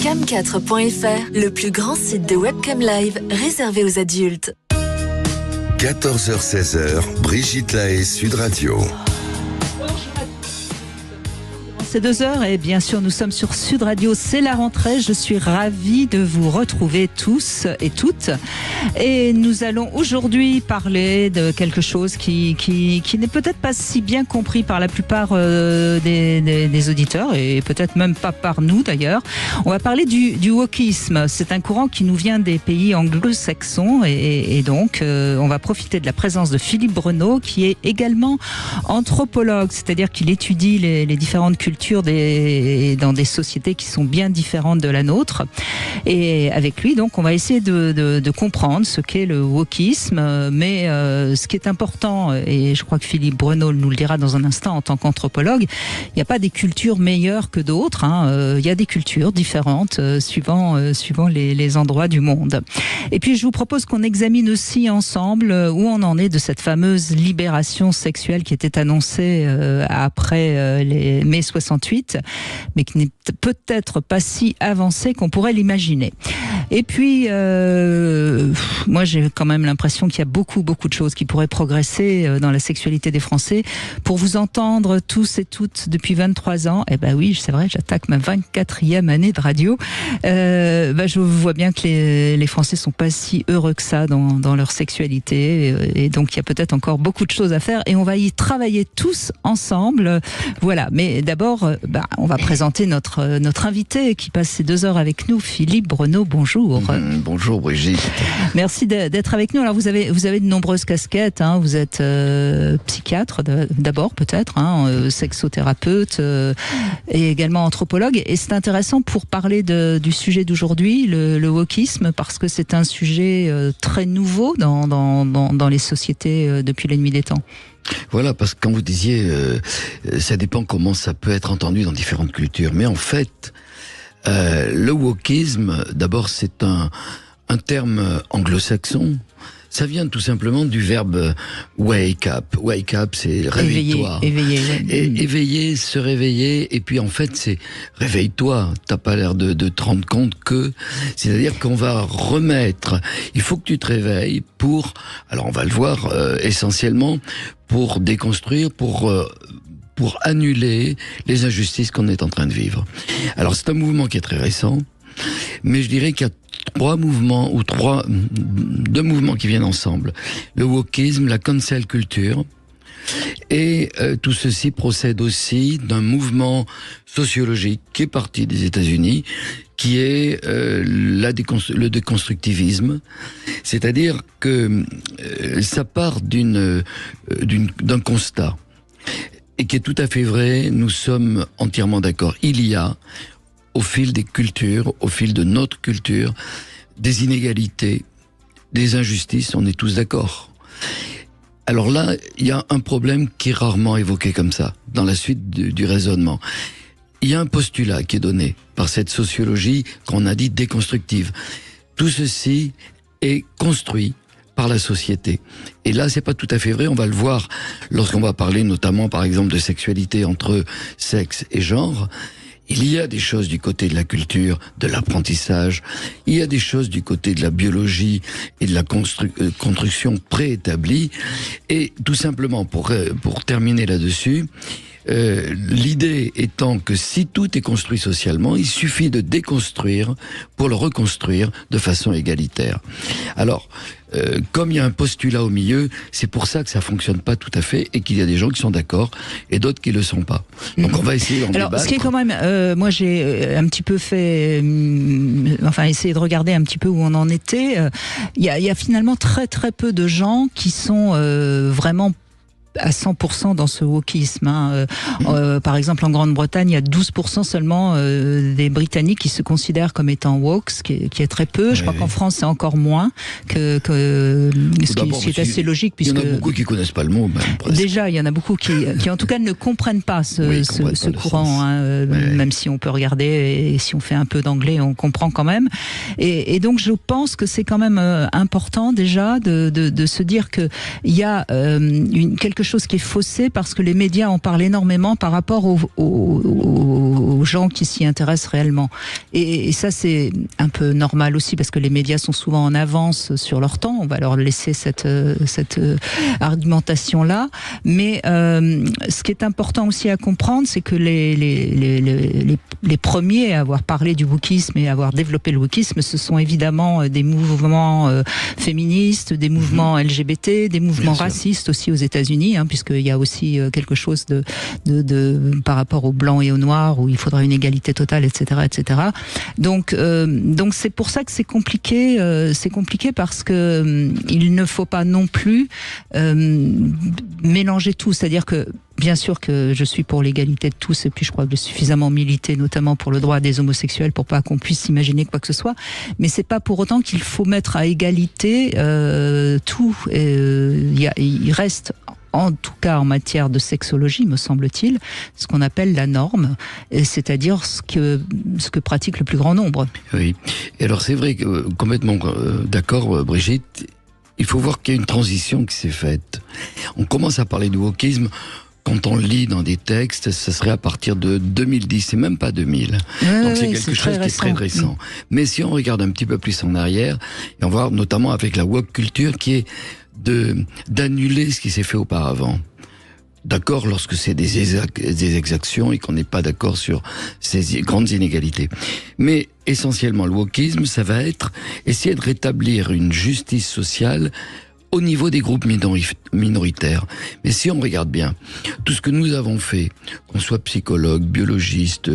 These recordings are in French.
Cam4.fr, le plus grand site de webcam live réservé aux adultes. 14h-16h, Brigitte Lahaie, Sud Radio. C'est 2h et bien sûr nous sommes sur Sud Radio, c'est la rentrée, je suis ravie de vous retrouver tous et toutes et nous allons aujourd'hui parler de quelque chose qui n'est peut-être pas si bien compris par la plupart des auditeurs et peut-être même pas par nous d'ailleurs. On va parler du wokisme, c'est un courant qui nous vient des pays anglo-saxons et donc on va profiter de la présence de Philippe Breneau qui est également anthropologue, c'est-à-dire qu'il étudie les différentes cultures dans des sociétés qui sont bien différentes de la nôtre. Et avec lui, donc, on va essayer de comprendre ce qu'est le wokisme. Mais ce qui est important, et je crois que Philippe Breneau nous le dira dans un instant en tant qu'anthropologue, il n'y a pas des cultures meilleures que d'autres. Il y a des cultures différentes suivant les endroits du monde. Et puis, je vous propose qu'on examine aussi ensemble où on en est de cette fameuse libération sexuelle qui était annoncée après les mai 68, mais qui n'est peut-être pas si avancée qu'on pourrait l'imaginer. Et puis, moi j'ai quand même l'impression qu'il y a beaucoup de choses qui pourraient progresser dans la sexualité des Français. Pour vous entendre tous et toutes depuis 23 ans, eh ben oui, c'est vrai, j'attaque ma 24e année de radio. Je vois bien que les Français sont pas si heureux que ça dans leur sexualité, et donc il y a peut-être encore beaucoup de choses à faire, et on va y travailler tous ensemble. Voilà, mais d'abord, on va présenter notre invité qui passe ces 2 heures avec nous, Philippe Breneau. Bonjour. Bonjour Brigitte. Merci d'être avec nous. Alors vous avez de nombreuses casquettes. Vous êtes psychiatre d'abord peut-être, sexothérapeute et également anthropologue. Et c'est intéressant pour parler du sujet d'aujourd'hui, le wokisme, parce que c'est un sujet très nouveau dans les sociétés depuis la nuit des temps. Voilà, parce que quand vous disiez, ça dépend comment ça peut être entendu dans différentes cultures. Mais en fait, le wokisme, d'abord, c'est un terme anglo-saxon. Ça vient tout simplement du verbe wake up. Wake up, c'est réveille-toi. Éveiller, ouais. Et éveiller, se réveiller. Et puis en fait, c'est réveille-toi. T'as pas l'air de te rendre compte que, c'est-à-dire qu'on va remettre. Il faut que tu te réveilles pour. Alors on va le voir essentiellement pour déconstruire, pour annuler les injustices qu'on est en train de vivre. Alors c'est un mouvement qui est très récent, mais je dirais qu'il y a deux mouvements qui viennent ensemble. Le wokisme, la cancel culture, et tout ceci procède aussi d'un mouvement sociologique qui est parti des États-Unis, qui est le déconstructivisme, c'est-à-dire que ça part d'un constat, et qui est tout à fait vrai, nous sommes entièrement d'accord. Il y a, au fil des cultures, au fil de notre culture, des inégalités, des injustices, on est tous d'accord. Alors là, il y a un problème qui est rarement évoqué comme ça, dans la suite du raisonnement. Il y a un postulat qui est donné par cette sociologie qu'on a dit déconstructive. Tout ceci est construit par la société. Et là, c'est pas tout à fait vrai, on va le voir lorsqu'on va parler notamment, par exemple, de sexualité entre sexe et genre. Il y a des choses du côté de la culture, de l'apprentissage, il y a des choses du côté de la biologie et de la construction préétablie. Et tout simplement, pour terminer là-dessus, l'idée étant que si tout est construit socialement, il suffit de déconstruire pour le reconstruire de façon égalitaire. Alors, comme il y a un postulat au milieu, c'est pour ça que ça fonctionne pas tout à fait et qu'il y a des gens qui sont d'accord et d'autres qui le sont pas. Donc on va essayer d'en débattre. Alors, ce qui est quand même, moi j'ai un petit peu essayé de regarder un petit peu où on en était. Il y a finalement très peu de gens qui sont vraiment à 100% dans ce wokisme. Par exemple, en Grande-Bretagne, il y a 12% seulement des Britanniques qui se considèrent comme étant woke, ce qui est très peu. Je crois qu'en France, c'est encore moins ce qui est assez logique. Il y en a beaucoup qui connaissent pas le mot, même, presque. Déjà, il y en a beaucoup qui en tout cas ne comprennent pas ce courant, même si on peut regarder et si on fait un peu d'anglais, on comprend quand même. Et donc, je pense que c'est quand même important déjà de se dire que il y a quelque chose qui est faussé parce que les médias en parlent énormément par rapport aux aux gens qui s'y intéressent réellement. Et ça, c'est un peu normal aussi, parce que les médias sont souvent en avance sur leur temps. On va leur laisser cette argumentation-là. Mais ce qui est important aussi à comprendre, c'est que les premiers à avoir parlé du wokisme et à avoir développé le wokisme, ce sont évidemment des mouvements féministes, des mouvements LGBT, des mouvements racistes aussi aux États-Unis, puisqu'il y a aussi quelque chose de par rapport aux blancs et aux noirs où il faudra une égalité totale, etc., etc. Donc c'est pour ça que c'est compliqué parce que il ne faut pas non plus mélanger tout, c'est-à-dire que bien sûr que je suis pour l'égalité de tous, et puis je crois que j'ai suffisamment milité, notamment pour le droit des homosexuels, pour pas qu'on puisse imaginer quoi que ce soit. Mais c'est pas pour autant qu'il faut mettre à égalité tout. Il reste, en tout cas en matière de sexologie, me semble-t-il, ce qu'on appelle la norme, c'est-à-dire ce que pratique le plus grand nombre. Oui. Et alors c'est vrai que complètement d'accord, Brigitte. Il faut voir qu'il y a une transition qui s'est faite. On commence à parler du wokisme. Quand on lit dans des textes, ce serait à partir de 2010, et même pas 2000. Donc c'est quelque chose qui est très récent. Mais si on regarde un petit peu plus en arrière, et on va voir notamment avec la woke culture, qui est d'annuler ce qui s'est fait auparavant. D'accord lorsque c'est des exactions et qu'on n'est pas d'accord sur ces grandes inégalités. Mais essentiellement, le wokisme, ça va être essayer de rétablir une justice sociale au niveau des groupes minoritaires. Mais si on regarde bien, tout ce que nous avons fait, qu'on soit psychologue, biologiste,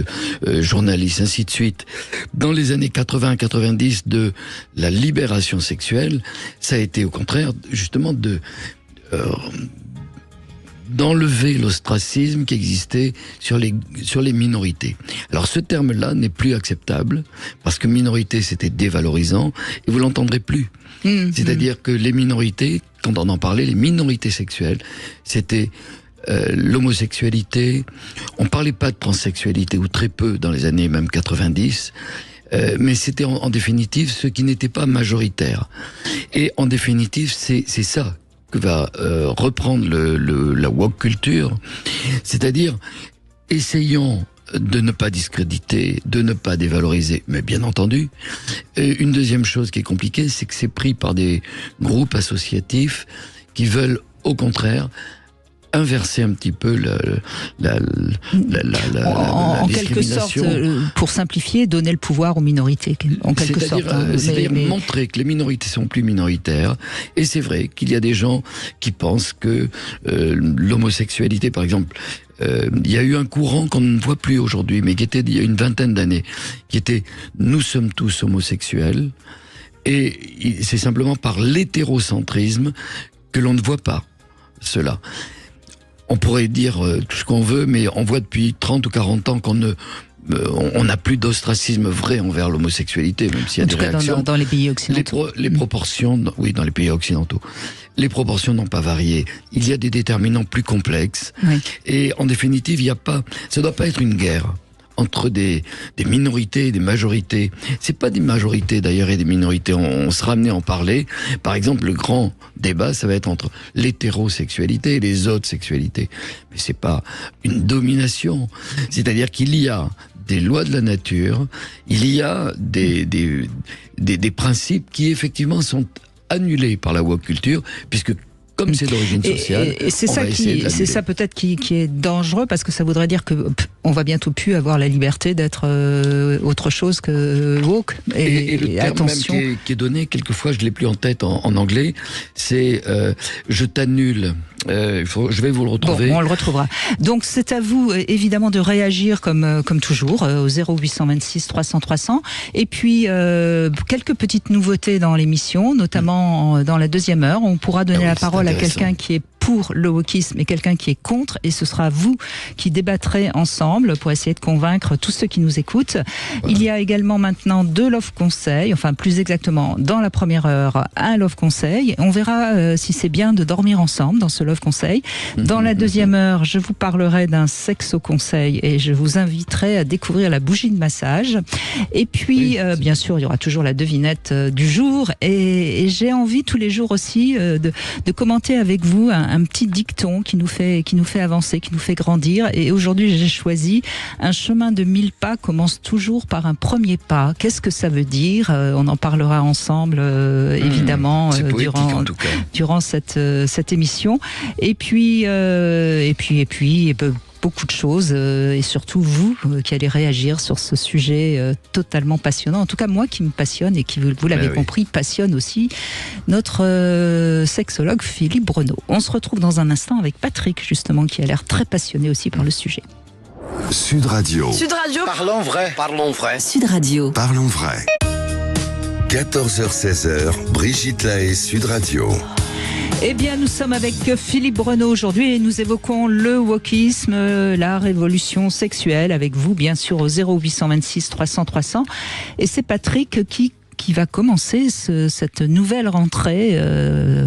journaliste, ainsi de suite, dans les années 80-90 de la libération sexuelle, ça a été au contraire justement d'enlever l'ostracisme qui existait sur les minorités. Alors ce terme-là n'est plus acceptable, parce que minorité c'était dévalorisant, et vous l'entendrez plus. C'est-à-dire que les minorités, quand on en parlait, les minorités sexuelles, c'était l'homosexualité, on parlait pas de transsexualité, ou très peu dans les années même 90, mais c'était en définitive ce qui n'était pas majoritaire. Et en définitive, c'est ça que va reprendre la woke culture, c'est-à-dire essayons de ne pas discréditer, de ne pas dévaloriser, mais bien entendu. Une deuxième chose qui est compliquée, c'est que c'est pris par des groupes associatifs qui veulent, au contraire, inverser un petit peu en quelque sorte, pour simplifier, donner le pouvoir aux minorités, en quelque sorte. C'est-à-dire montrer que les minorités sont plus minoritaires. Et c'est vrai qu'il y a des gens qui pensent que l'homosexualité, par exemple, il y a eu un courant qu'on ne voit plus aujourd'hui, mais qui était il y a une vingtaine d'années, qui était « nous sommes tous homosexuels ». Et c'est simplement par l'hétérocentrisme que l'on ne voit pas cela. On pourrait dire tout ce qu'on veut, mais on voit depuis 30 ou 40 ans qu'on n'a plus d'ostracisme vrai envers l'homosexualité, même s'il y a des réactions. Dans les pays occidentaux. Les proportions, oui, dans les pays occidentaux. Les proportions n'ont pas varié. Il y a des déterminants plus complexes. Oui. Et en définitive, ça doit pas être une guerre entre des minorités et des majorités. C'est pas des majorités d'ailleurs et des minorités. On sera amené à en parler. Par exemple, le grand débat, ça va être entre l'hétérosexualité et les autres sexualités. Mais c'est pas une domination. C'est-à-dire qu'il y a des lois de la nature, il y a des principes qui effectivement sont annulés par la woke culture, puisque comme c'est d'origine sociale, et c'est ça peut-être qui est dangereux, parce que ça voudrait dire que on va bientôt plus avoir la liberté d'être autre chose que woke. Et le terme attention, même qui est donné, quelquefois je l'ai plus en tête en anglais, c'est je t'annule. Je vais vous le retrouver. Bon, on le retrouvera. Donc c'est à vous évidemment de réagir comme toujours au 0826 300 300. Et puis quelques petites nouveautés dans l'émission, notamment dans la deuxième heure. On pourra donner la parole à quelqu'un qui est pour le wokisme et quelqu'un qui est contre, et ce sera vous qui débattrez ensemble pour essayer de convaincre tous ceux qui nous écoutent. Voilà. Il y a également maintenant 2 love conseils, enfin plus exactement dans la première heure un love conseil. On verra si c'est bien de dormir ensemble dans ce love conseil. Dans la deuxième heure, je vous parlerai d'un sexo conseil et je vous inviterai à découvrir la bougie de massage. Et puis bien sûr, il y aura toujours la devinette du jour, et j'ai envie tous les jours aussi de commenter avec vous un un petit dicton qui nous fait avancer, qui nous fait grandir. Et aujourd'hui, j'ai choisi un chemin de 1000 pas commence toujours par un premier pas. Qu'est-ce que ça veut dire? On en parlera ensemble, évidemment, c'est poétique, en tout cas. durant cette émission. Et puis, beaucoup de choses et surtout vous qui allez réagir sur ce sujet totalement passionnant. En tout cas, moi qui me passionne et qui, vous l'avez compris, passionne aussi notre sexologue Philippe Breneau. On se retrouve dans un instant avec Patrick, justement, qui a l'air très passionné aussi par le sujet. Sud Radio. Sud Radio. Parlons vrai. Parlons vrai. Sud Radio. Parlons vrai. 14h-16h, Brigitte Lahaie, Sud Radio. Eh bien, nous sommes avec Philippe Breneau aujourd'hui et nous évoquons le wokisme, la révolution sexuelle avec vous, bien sûr, au 0826 300 300. Et c'est Patrick qui va commencer cette nouvelle rentrée.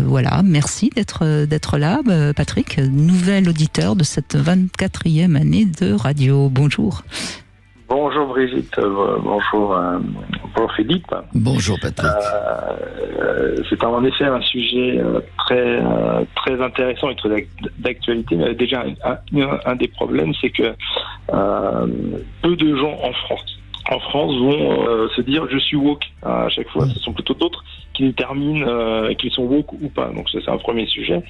Voilà, merci d'être là, Patrick, nouvel auditeur de cette 24e année de radio. Bonjour. Bonjour Brigitte, bonjour Philippe. Bonjour Patrick. C'est en effet un sujet très intéressant et très d'actualité. Mais déjà, un des problèmes, c'est que peu de gens en France vont se dire je suis woke à chaque fois. Ce sont plutôt d'autres qui déterminent qu'ils sont woke ou pas. Donc ça, c'est un premier sujet.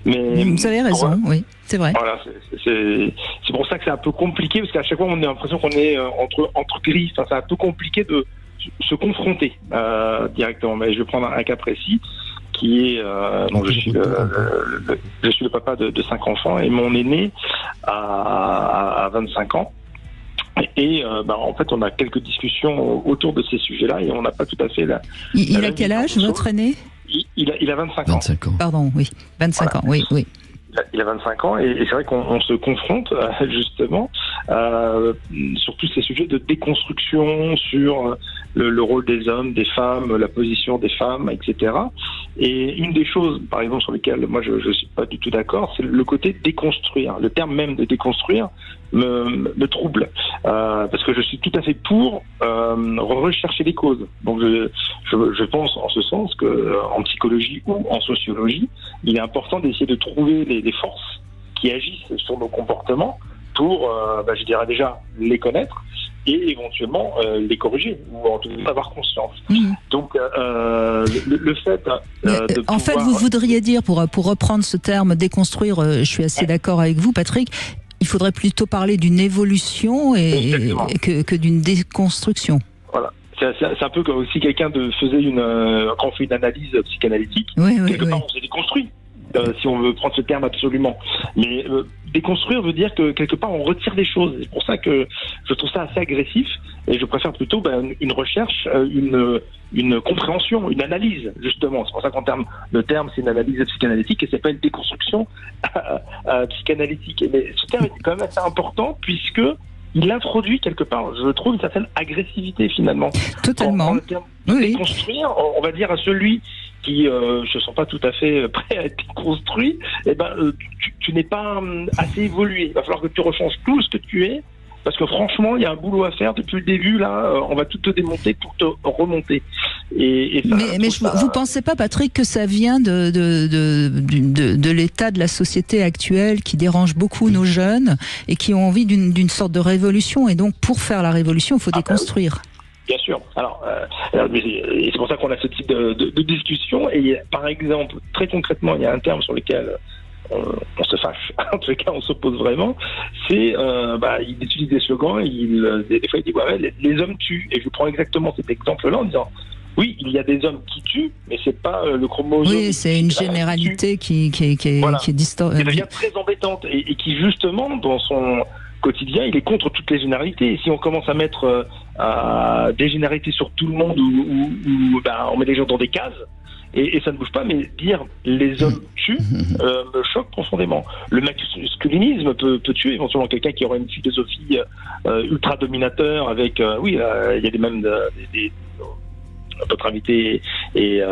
Mais vous avez raison, oui, c'est vrai. Voilà, c'est pour ça que c'est un peu compliqué, parce qu'à chaque fois on a l'impression qu'on est entre grilles. Enfin, c'est un peu compliqué de se confronter directement. Mais je vais prendre un cas précis qui est donc je suis le papa de 5 enfants et mon aîné a 25 ans. Et en fait, on a quelques discussions autour de ces sujets-là et on n'a pas tout à fait Il a quel âge, votre aîné? Il a 25 ans. 25 ans. Pardon, oui. 25 ans, oui. Il a 25 ans et c'est vrai qu'on se confronte justement sur tous ces sujets de déconstruction, sur le rôle des hommes, des femmes, la position des femmes, etc. Et une des choses, par exemple, sur lesquelles moi je suis pas du tout d'accord, c'est le côté déconstruire. Le terme même de déconstruire me trouble parce que je suis tout à fait pour rechercher les causes. Donc je pense en ce sens que en psychologie ou en sociologie, il est important d'essayer de trouver les forces qui agissent sur nos comportements pour, je dirais déjà, les connaître et éventuellement les corriger ou en tout cas avoir conscience. Donc le fait de en fait, vous voudriez dire, pour reprendre ce terme déconstruire, je suis assez d'accord avec vous, Patrick, il faudrait plutôt parler d'une évolution que d'une déconstruction. Voilà. C'est un peu comme si quelqu'un faisait quand on fait une analyse psychanalytique, quelque part on s'est déconstruit. Si on veut prendre ce terme absolument. Mais déconstruire veut dire que quelque part on retire des choses. C'est pour ça que je trouve ça assez agressif et je préfère plutôt une recherche, une compréhension, une analyse justement. C'est pour ça le terme c'est une analyse psychanalytique et c'est pas une déconstruction psychanalytique. Mais ce terme est quand même assez important puisque il introduit quelque part, je trouve, une certaine agressivité finalement. Totalement. Quand le terme déconstruire, on va dire à celui qui se sent pas tout à fait prêt à être construit, tu n'es pas assez évolué. Il va falloir que tu rechanges tout ce que tu es, parce que franchement, il y a un boulot à faire depuis le début. Là, on va tout te démonter pour te remonter. Vous pensez pas, Patrick, que ça vient de l'état de la société actuelle qui dérange beaucoup nos jeunes et qui ont envie d'une sorte de révolution, et donc pour faire la révolution, il faut déconstruire. Bien sûr. Alors, c'est pour ça qu'on a ce type de discussion. Et par exemple, très concrètement, il y a un terme sur lequel on se fâche. En tout cas, on s'oppose vraiment. C'est, il utilise des slogans. Des fois, il dit les hommes tuent. Et je prends exactement cet exemple-là en disant oui, il y a des hommes qui tuent, mais c'est pas le chromosome. Oui, c'est une généralité qui est distordue. Qui devient très embêtante et qui justement dans son quotidien, il est contre toutes les généralités. Et si on commence à mettre des généralités sur tout le monde ou on met les gens dans des cases et ça ne bouge pas, mais dire les hommes tuent me choque profondément. Le masculinisme peut tuer éventuellement quelqu'un qui aurait une philosophie ultra dominateur avec il y a même votre invité et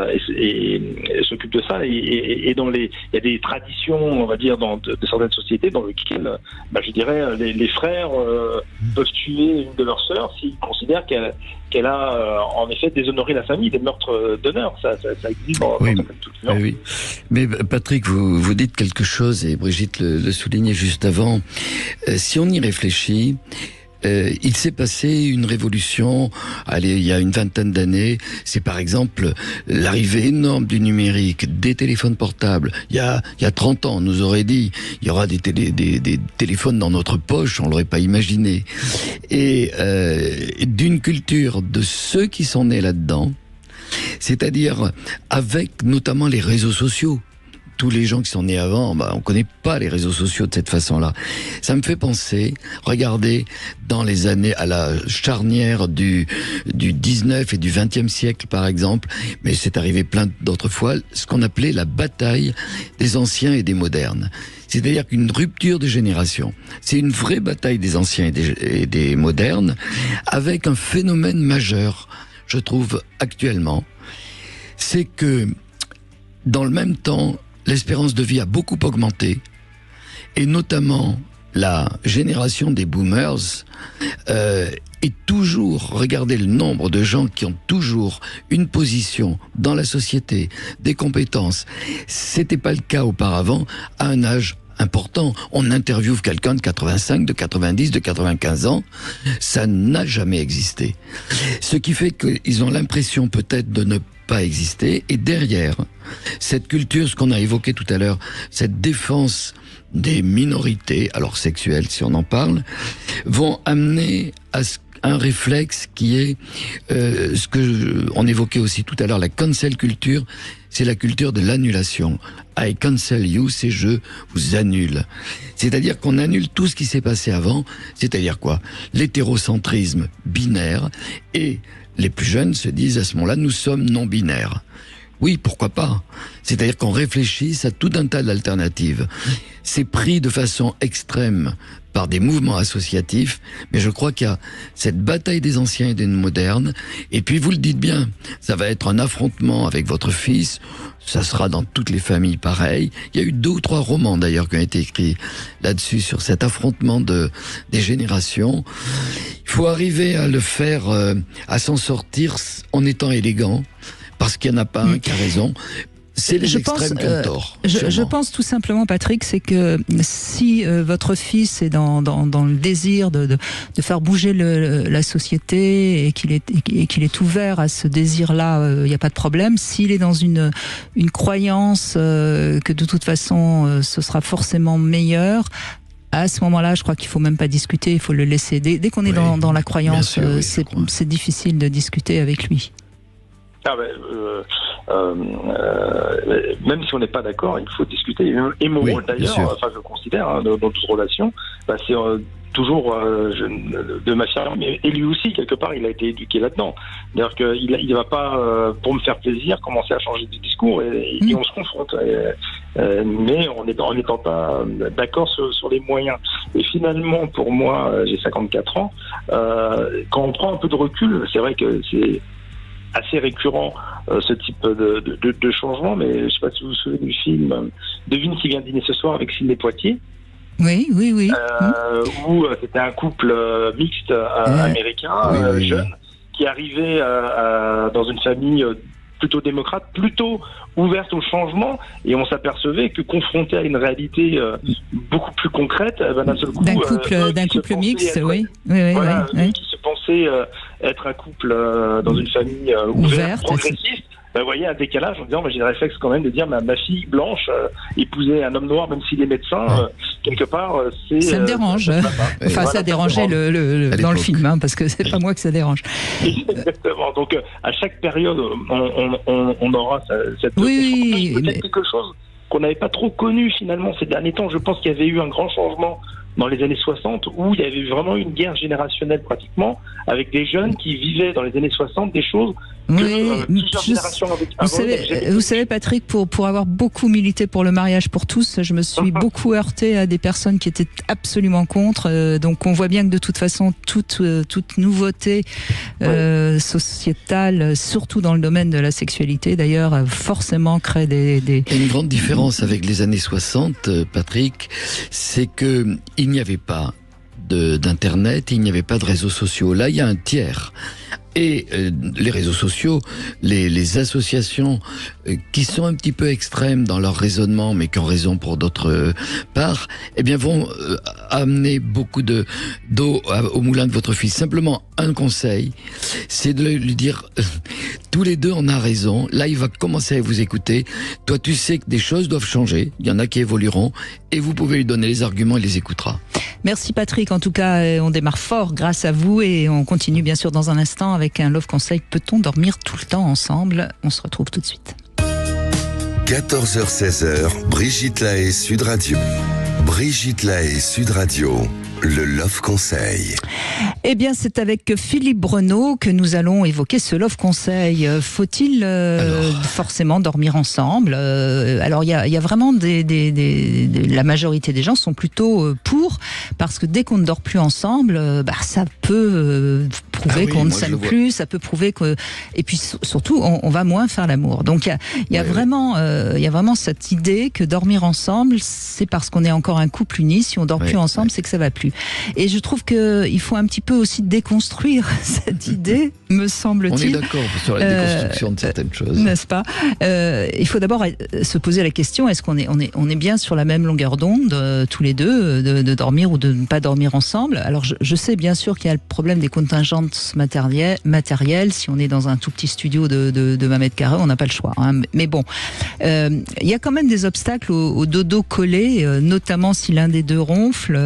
s'occupe de ça. Et il y a des traditions, on va dire, de certaines sociétés dans lesquelles, je dirais, les frères peuvent tuer une de leurs sœurs s'ils considèrent qu'elle a en effet déshonoré la famille, des meurtres d'honneur. Ça existe dans certaines cultures. Oui. Mais Patrick, vous dites quelque chose, et Brigitte le soulignait juste avant. Si on y réfléchit, il s'est passé une révolution, il y a une vingtaine d'années. C'est par exemple l'arrivée énorme du numérique, des téléphones portables. Il y a 30 ans, on nous aurait dit, il y aura des téléphones dans notre poche, on l'aurait pas imaginé. Et d'une culture de ceux qui sont nés là-dedans, c'est-à-dire avec notamment les réseaux sociaux. Tous les gens qui sont nés avant, on connaît pas les réseaux sociaux de cette façon-là. Ça me fait penser, regardez, dans les années à la charnière du 19 et du 20e siècle, par exemple, mais c'est arrivé plein d'autres fois, ce qu'on appelait la bataille des anciens et des modernes. C'est-à-dire qu'une rupture de génération. C'est une vraie bataille des anciens et des modernes, avec un phénomène majeur, je trouve, actuellement. C'est que, dans le même temps, l'espérance de vie a beaucoup augmenté, et notamment la génération des boomers est toujours, regardez le nombre de gens qui ont toujours une position dans la société, des compétences. C'était pas le cas auparavant, à un âge important. On interviewe quelqu'un de 85, de 90, de 95 ans. Ça n'a jamais existé. Ce qui fait qu'ils ont l'impression peut-être de ne pas exister. Et derrière cette culture, ce qu'on a évoqué tout à l'heure, cette défense des minorités, alors sexuelles si on en parle, vont amener à un réflexe qui est ce que on évoquait aussi tout à l'heure, la cancel culture. C'est la culture de l'annulation. I cancel you, c'est je vous annule. C'est-à-dire qu'on annule tout ce qui s'est passé avant. C'est-à-dire quoi? L'hétérocentrisme binaire. Et les plus jeunes se disent à ce moment-là, nous sommes non-binaires. Oui, pourquoi pas? C'est-à-dire qu'on réfléchisse à tout un tas d'alternatives. C'est pris de façon extrême par des mouvements associatifs, mais je crois qu'il y a cette bataille des anciens et des modernes, et puis vous le dites bien, ça va être un affrontement avec votre fils, ça sera dans toutes les familles pareil. Il y a eu 2 ou 3 romans d'ailleurs qui ont été écrits là-dessus, sur cet affrontement des générations. Il faut arriver à le faire, à s'en sortir en étant élégant, parce qu'il n'y en a pas un qui a raison. C'est les extrêmes qui ont tort. Je pense tout simplement, Patrick, c'est que si votre fils est dans le désir de faire bouger la société et qu'il est ouvert à ce désir-là, il n'y a pas de problème. S'il est dans une croyance que de toute façon ce sera forcément meilleur, à ce moment-là, je crois qu'il faut même pas discuter, il faut le laisser. Dès qu'on est dans la croyance, sûr, c'est difficile de discuter avec lui. Même si on n'est pas d'accord, il faut discuter. Et mon rôle d'ailleurs, je considère, dans toute relation, c'est toujours de m'affirmer. Et lui aussi, quelque part, il a été éduqué là-dedans. C'est-à-dire qu'il ne va pas, pour me faire plaisir, commencer à changer de discours et on se confronte. Mais en n'étant pas d'accord sur les moyens. Et finalement, pour moi, j'ai 54 ans, quand on prend un peu de recul, c'est vrai que c'est assez récurrent ce type de changement, mais je ne sais pas si vous vous souvenez du film Devine qui vient dîner ce soir avec Sidney Poitier. Oui. Où c'était un couple mixte américain, jeune, qui arrivait dans une famille plutôt démocrate, plutôt ouverte au changement, et on s'apercevait que confronté à une réalité beaucoup plus concrète, d'un seul coup, d'un couple mixte, qui se pensait être un couple dans une famille ouverte, progressiste, vous voyez un décalage en disant, j'ai le réflexe quand même de dire, ma fille blanche épouser un homme noir, même s'il est médecin, quelque part, c'est... Ça me dérange. Ça dérangeait dans le film, parce que c'est pas moi que ça dérange. Exactement. Donc, à chaque période, on aura cette... Oui, peut-être quelque chose qu'on n'avait pas trop connu finalement ces derniers temps. Je pense qu'il y avait eu un grand changement dans les années 60 où il y avait vraiment une guerre générationnelle pratiquement, avec des jeunes qui vivaient dans les années 60 des choses que plusieurs générations avant. Vous savez, Patrick, pour avoir beaucoup milité pour le mariage pour tous, je me suis beaucoup heurté à des personnes qui étaient absolument contre. Donc on voit bien que de toute façon, toute nouveauté sociétale, surtout dans le domaine de la sexualité d'ailleurs, forcément crée des... Il y a une grande différence avec les années 60, Patrick, c'est que il n'y avait pas d'internet, il n'y avait pas de réseaux sociaux. Là, il y a un tiers. Et les réseaux sociaux, les associations qui sont un petit peu extrêmes dans leur raisonnement, mais qui ont raison pour d'autres parts, eh bien vont amener beaucoup d'eau au moulin de votre fils. Simplement un conseil, c'est de lui dire tous les deux on a raison. Là, il va commencer à vous écouter. Toi, tu sais que des choses doivent changer. Il y en a qui évolueront, et vous pouvez lui donner les arguments. Il les écoutera. Merci Patrick. En tout cas, on démarre fort grâce à vous, et on continue bien sûr dans un instant avec un Love Conseil. Peut-on dormir tout le temps ensemble? On se retrouve tout de suite. 14h-16h, Brigitte Lahaie, Sud Radio. Brigitte Lahaie, Sud Radio. Le Love Conseil. Eh bien, c'est avec Philippe Breneau que nous allons évoquer ce Love Conseil. Faut-il forcément dormir ensemble? Alors, il y a vraiment la majorité des gens sont plutôt pour, parce que dès qu'on ne dort plus ensemble, ça peut prouver qu'on ne s'aime plus, ça peut prouver que... Et puis, surtout, on va moins faire l'amour. Donc, il y a vraiment cette idée que dormir ensemble, c'est parce qu'on est encore un couple uni. Si on dort plus ensemble, c'est que ça va plus. Et je trouve qu'il faut un petit peu aussi déconstruire cette idée, me semble-t-il. On est d'accord sur la déconstruction de certaines choses. N'est-ce pas? Il faut d'abord se poser la question, est-ce qu'on est bien sur la même longueur d'onde, tous les deux, de dormir ou de ne pas dormir ensemble? Alors je sais bien sûr qu'il y a le problème des contingences matérielles. Si on est dans un tout petit studio de 20 mètres carrés, on n'a pas le choix. Hein. Mais bon, il y a quand même des obstacles au dodo collé, notamment si l'un des deux ronfle,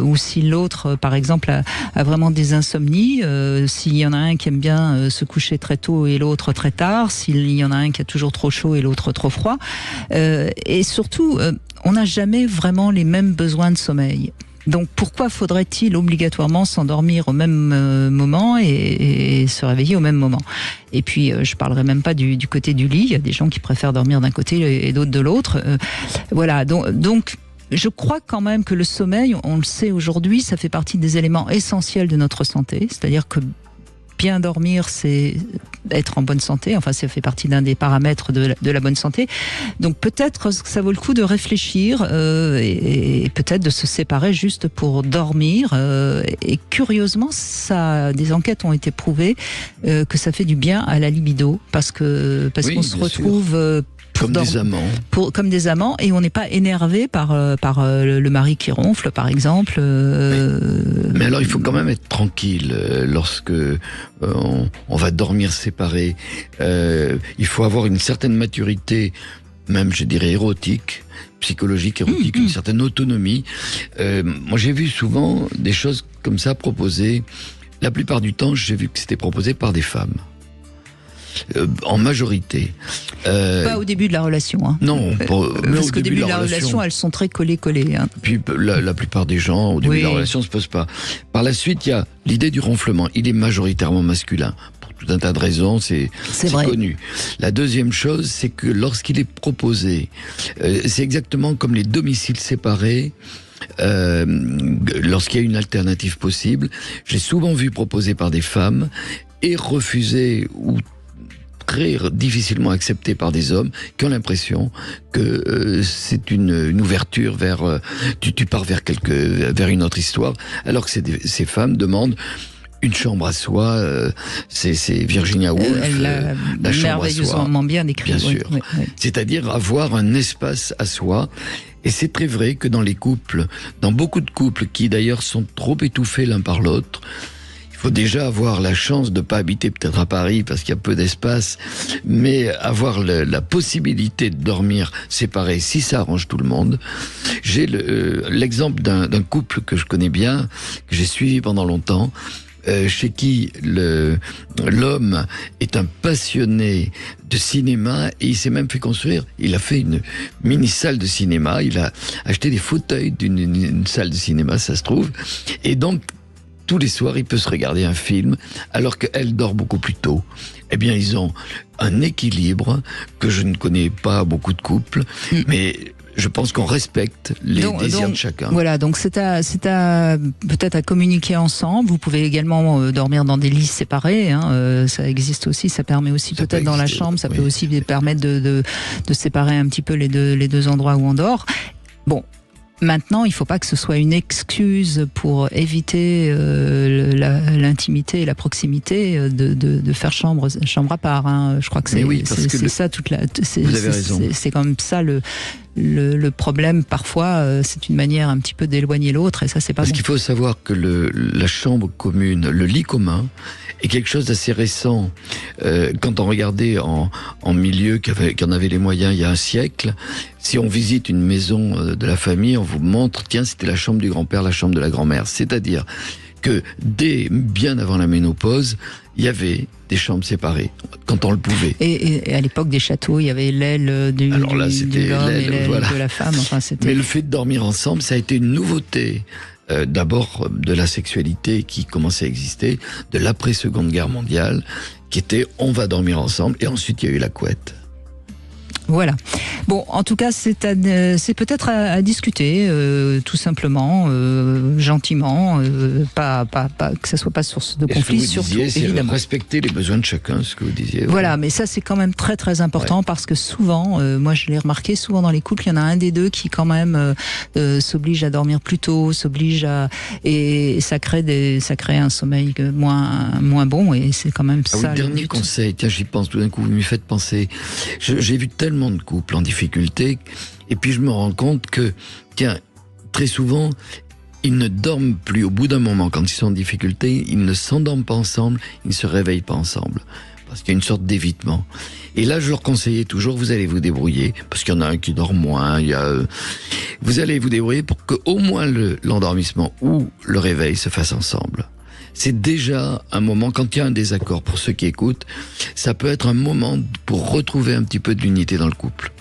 ou si l'autre, par exemple, a vraiment des insomnies, s'il y en a un qui aime bien se coucher très tôt et l'autre très tard, s'il y en a un qui a toujours trop chaud et l'autre trop froid. Et surtout, on n'a jamais vraiment les mêmes besoins de sommeil. Donc pourquoi faudrait-il obligatoirement s'endormir au même moment et se réveiller au même moment? Et puis je parlerai même pas du côté du lit. Il y a des gens qui préfèrent dormir d'un côté et d'autres de l'autre. Voilà, donc je crois quand même que le sommeil, on le sait aujourd'hui, ça fait partie des éléments essentiels de notre santé. C'est-à-dire que bien dormir, c'est être en bonne santé. Enfin, ça fait partie d'un des paramètres de la bonne santé. Donc peut-être que ça vaut le coup de réfléchir et peut-être de se séparer juste pour dormir. Et curieusement, des enquêtes ont été prouvées que ça fait du bien à la libido parce qu'on se retrouve comme des amants, et on n'est pas énervé par le mari qui ronfle, par exemple. Mais alors il faut quand même être tranquille lorsque on va dormir séparés. Il faut avoir une certaine maturité, même je dirais érotique, psychologique, érotique, une certaine autonomie. Moi j'ai vu souvent des choses comme ça proposées. La plupart du temps, j'ai vu que c'était proposé par des femmes. En majorité. Pas au début de la relation. Hein. Non, parce qu'au début de la relation, elles sont très collées. Hein. Puis la plupart des gens, au début de la relation, ne se posent pas. Par la suite, il y a l'idée du ronflement. Il est majoritairement masculin. Pour tout un tas de raisons, c'est connu. La deuxième chose, c'est que lorsqu'il est proposé, c'est exactement comme les domiciles séparés. Lorsqu'il y a une alternative possible, j'ai souvent vu proposé par des femmes et refusé ou très difficilement accepté par des hommes qui ont l'impression que c'est une ouverture vers tu pars vers une autre histoire, alors que ces femmes demandent une chambre à soi. C'est Virginia Woolf, la chambre à soi, merveilleusement bien décrit. Bien sûr. Oui. C'est-à-dire avoir un espace à soi. Et c'est très vrai que dans beaucoup de couples qui d'ailleurs sont trop étouffés l'un par l'autre, il faut déjà avoir la chance de ne pas habiter peut-être à Paris parce qu'il y a peu d'espace, mais avoir la possibilité de dormir séparés si ça arrange tout le monde. J'ai l'exemple d'un couple que je connais bien, que j'ai suivi pendant longtemps. chez qui l'homme est un passionné de cinéma et il s'est même fait construire, il a fait une mini salle de cinéma, il a acheté des fauteuils d'une salle de cinéma, ça se trouve, et donc tous les soirs il peut se regarder un film alors qu'elle dort beaucoup plus tôt. Eh bien ils ont un équilibre que je ne connais pas beaucoup de couples, mais je pense qu'on respecte les désirs de chacun. Voilà, donc c'est à peut-être à communiquer ensemble. Vous pouvez également dormir dans des lits séparés. Ça existe aussi. Ça permet aussi ça peut-être dans la chambre. Ça peut aussi permettre de séparer un petit peu les deux endroits où on dort. Bon. Maintenant, il ne faut pas que ce soit une excuse pour éviter l'intimité et la proximité de faire chambre à part. Je crois que c'est ça toute la. Vous avez raison. C'est comme ça le problème. Parfois, c'est une manière un petit peu d'éloigner l'autre, et ça, c'est pas. Parce qu'il faut savoir que la chambre commune, le lit commun, est quelque chose d'assez récent. Quand on regardait en milieu qui en avait les moyens il y a un siècle, si on visite une maison de la famille, on vous montre, tiens, c'était la chambre du grand-père, la chambre de la grand-mère. C'est-à-dire que dès bien avant la ménopause, il y avait des chambres séparées, quand on le pouvait. Et à l'époque des châteaux, il y avait l'aile de l'homme et l'aile de la femme. Enfin, mais le fait de dormir ensemble, ça a été une nouveauté. D'abord de la sexualité qui commençait à exister, de l'après-Seconde Guerre mondiale, qui était on va dormir ensemble, et ensuite il y a eu la couette. Voilà. Bon, en tout cas, c'est peut-être à discuter, tout simplement, gentiment, pas que ça soit pas source de conflit, surtout, évidemment. Respecter les besoins de chacun, ce que vous disiez. Voilà, mais ça, c'est quand même très très important, parce que souvent, moi je l'ai remarqué, souvent dans les couples, il y en a un des deux qui quand même s'oblige à dormir plus tôt, et ça crée un sommeil moins bon, et c'est quand même ça. Oui, dernier conseil, tiens, j'y pense tout d'un coup, vous m'y faites penser. J'ai vu tellement de couples en difficulté, et puis je me rends compte que, tiens, très souvent, ils ne dorment plus. Au bout d'un moment, quand ils sont en difficulté, ils ne s'endorment pas ensemble, ils ne se réveillent pas ensemble, parce qu'il y a une sorte d'évitement. Et là, je leur conseillais toujours, vous allez vous débrouiller, parce qu'il y en a un qui dort moins, vous allez vous débrouiller pour qu'au moins l'endormissement ou le réveil se fasse ensemble. C'est déjà un moment, quand il y a un désaccord, pour ceux qui écoutent, ça peut être un moment pour retrouver un petit peu de l'unité dans le couple.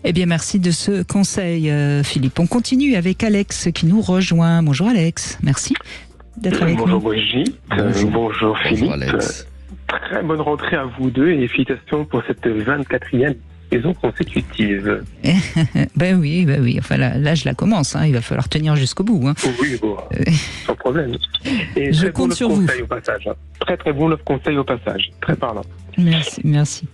Eh bien, merci de ce conseil, Philippe. On continue avec Alex qui nous rejoint. Bonjour Alex, merci d'être avec nous. Bonjour Brigitte, bonjour Philippe. Bonjour Alex. Très bonne rentrée à vous deux et félicitations pour cette 24e saison consécutive. Ben oui. Enfin, là, je la commence. Il va falloir tenir jusqu'au bout. Oui, bon, sans problème. Et je compte sur vous. Au passage, Très très bon conseil au passage. Très parlant. Merci.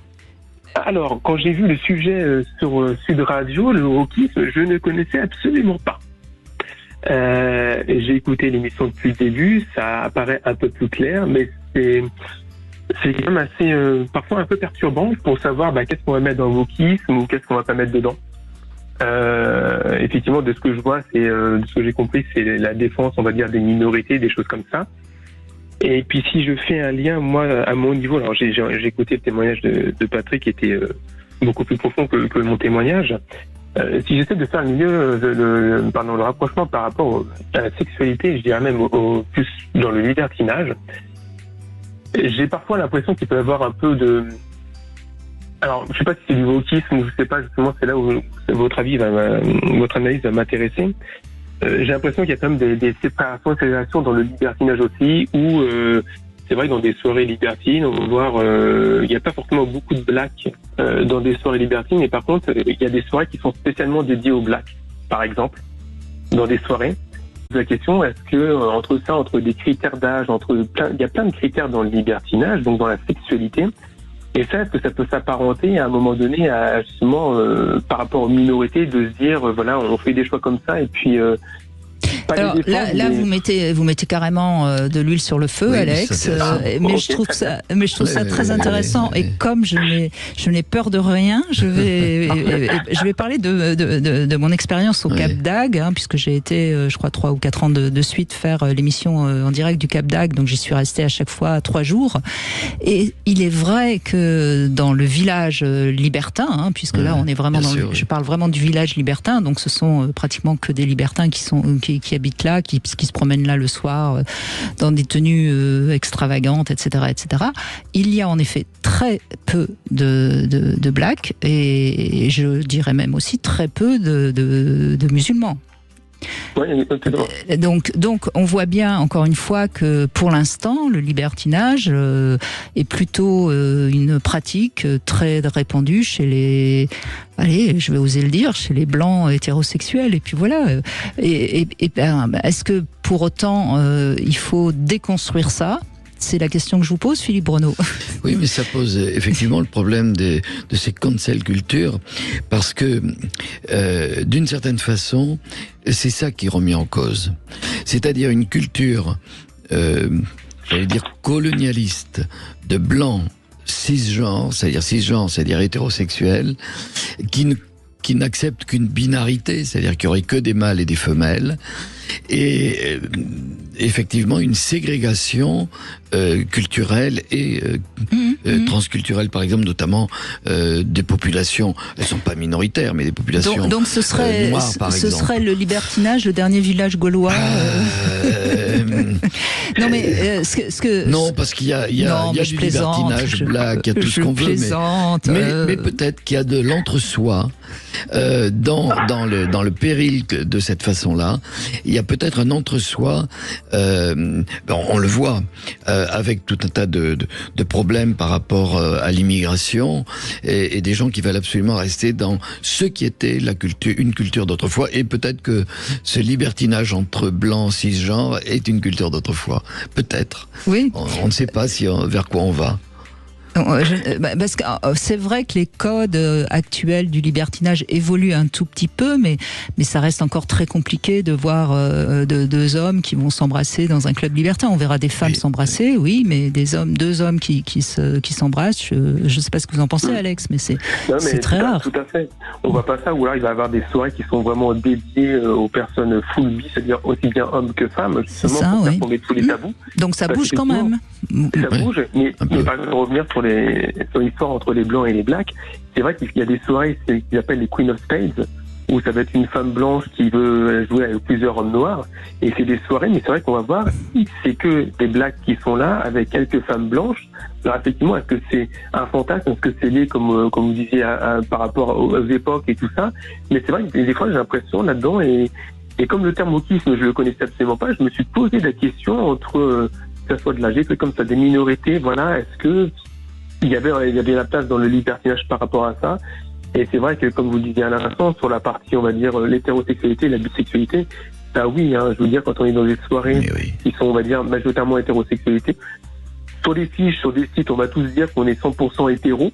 Alors, quand j'ai vu le sujet sur Sud Radio, le wokisme, je ne connaissais absolument pas. J'ai écouté l'émission depuis le début, ça apparaît un peu plus clair, mais c'est quand même assez, parfois un peu perturbant pour savoir qu'est-ce qu'on va mettre dans le wokisme ou qu'est-ce qu'on va pas mettre dedans. Effectivement, de ce que je vois, de ce que j'ai compris, c'est la défense, on va dire, des minorités, des choses comme ça. Et puis si je fais un lien, moi, à mon niveau, alors j'ai écouté le témoignage de Patrick qui était beaucoup plus profond que mon témoignage. Si j'essaie de faire le rapprochement par rapport à la sexualité, je dirais même plus dans le libertinage, j'ai parfois l'impression qu'il peut y avoir un peu de... Alors, je sais pas si c'est du wokisme ou je sais pas, justement, c'est là où votre analyse va m'intéresser. J'ai l'impression qu'il y a quand même des séparations dans le libertinage aussi, où c'est vrai que dans des soirées libertines, on va voir, il n'y a pas forcément beaucoup de blacks dans des soirées libertines, mais par contre, il y a des soirées qui sont spécialement dédiées aux blacks, par exemple, dans des soirées. La question, est-ce que entre des critères d'âge, il y a plein de critères dans le libertinage, donc dans la sexualité, et ça, est-ce que ça peut s'apparenter à un moment donné à justement par rapport aux minorités de se dire voilà, on fait des choix comme ça et puis alors là, vous mettez carrément de l'huile sur le feu, oui, Alex. Mais je trouve ça très intéressant. Et comme je n'ai peur de rien, je vais parler de mon expérience au Cap d'Agde, puisque j'ai été, je crois, 3 ou 4 ans de suite faire l'émission en direct du Cap d'Agde. Donc j'y suis restée à chaque fois 3 jours. Et il est vrai que dans le village libertin, puisque là on est vraiment je parle vraiment du village libertin. Donc ce sont pratiquement que des libertins qui habitent habitent là, qui se promènent là le soir dans des tenues extravagantes, etc., etc. Il y a en effet très peu de blacks et je dirais même aussi très peu de musulmans. Oui, donc on voit bien encore une fois que pour l'instant le libertinage est plutôt une pratique très répandue chez les, allez, je vais oser le dire, chez les blancs hétérosexuels, et puis voilà. Et est-ce que pour autant il faut déconstruire ça? C'est la question que je vous pose, Philippe Bruneau. Oui, mais ça pose effectivement le problème de ces cancel culture, parce que d'une certaine façon, c'est ça qui est remis en cause. C'est-à-dire une culture, j'allais dire colonialiste, de blancs cisgenres, c'est-à-dire hétérosexuels, qui n'accepte qu'une binarité, c'est-à-dire qu'il n'y aurait que des mâles et des femelles, et effectivement une ségrégation culturelle et transculturelle, par exemple, notamment des populations, elles ne sont pas minoritaires, mais des populations donc ce serait, noires, par exemple. Ce serait le libertinage, le dernier village gaulois Non, mais non, parce qu'il y a du libertinage black, il y a tout ce qu'on veut, mais peut-être qu'il y a de l'entre-soi dans le péril de cette façon-là. Il y a peut-être un entre-soi, on le voit avec tout un tas de problèmes par rapport à l'immigration et des gens qui veulent absolument rester dans ce qui était une culture d'autrefois, et peut-être que ce libertinage entre blancs cisgenres est une culture d'autrefois. Peut-être. Oui. On ne sait pas vers quoi on va. Parce que c'est vrai que les codes actuels du libertinage évoluent un tout petit peu, mais ça reste encore très compliqué de voir deux hommes qui vont s'embrasser dans un club libertin. On verra des femmes s'embrasser, oui, mais deux hommes qui s'embrassent. Je ne sais pas ce que vous en pensez, Alex, mais c'est très rare. Tout à fait. On voit pas ça, ou alors il va y avoir des soirées qui sont vraiment dédiées aux personnes full bi, c'est-à-dire aussi bien hommes que femmes, justement, pour faire tomber tous les tabous. Donc ça bouge quand même. Ça bouge, mais par exemple, revenir sur l'histoire entre les blancs et les blacks, c'est vrai qu'il y a des soirées qu'ils appellent les Queen of Spades, où ça va être une femme blanche qui veut jouer avec plusieurs hommes noirs, et c'est des soirées, mais c'est vrai qu'on va voir, c'est que des blacks qui sont là, avec quelques femmes blanches. Alors effectivement, est-ce que c'est un fantasme, est-ce que c'est lié, comme vous disiez, par rapport aux époques et tout ça, mais c'est vrai que des fois j'ai l'impression là-dedans, et comme le terme wokisme, je le connaissais absolument pas, je me suis posé la question entre, que ça soit de l'âge, comme ça, des minorités, voilà, est-ce que il y avait la place dans le libertinage par rapport à ça. Et c'est vrai que, comme vous le disiez à l'instant, sur la partie, on va dire, l'hétérosexualité et la bisexualité, ça oui, je veux dire, quand on est dans des soirées qui sont, on va dire, majoritairement hétérosexualité, sur les fiches, sur des sites, on va tous dire qu'on est 100% hétéro.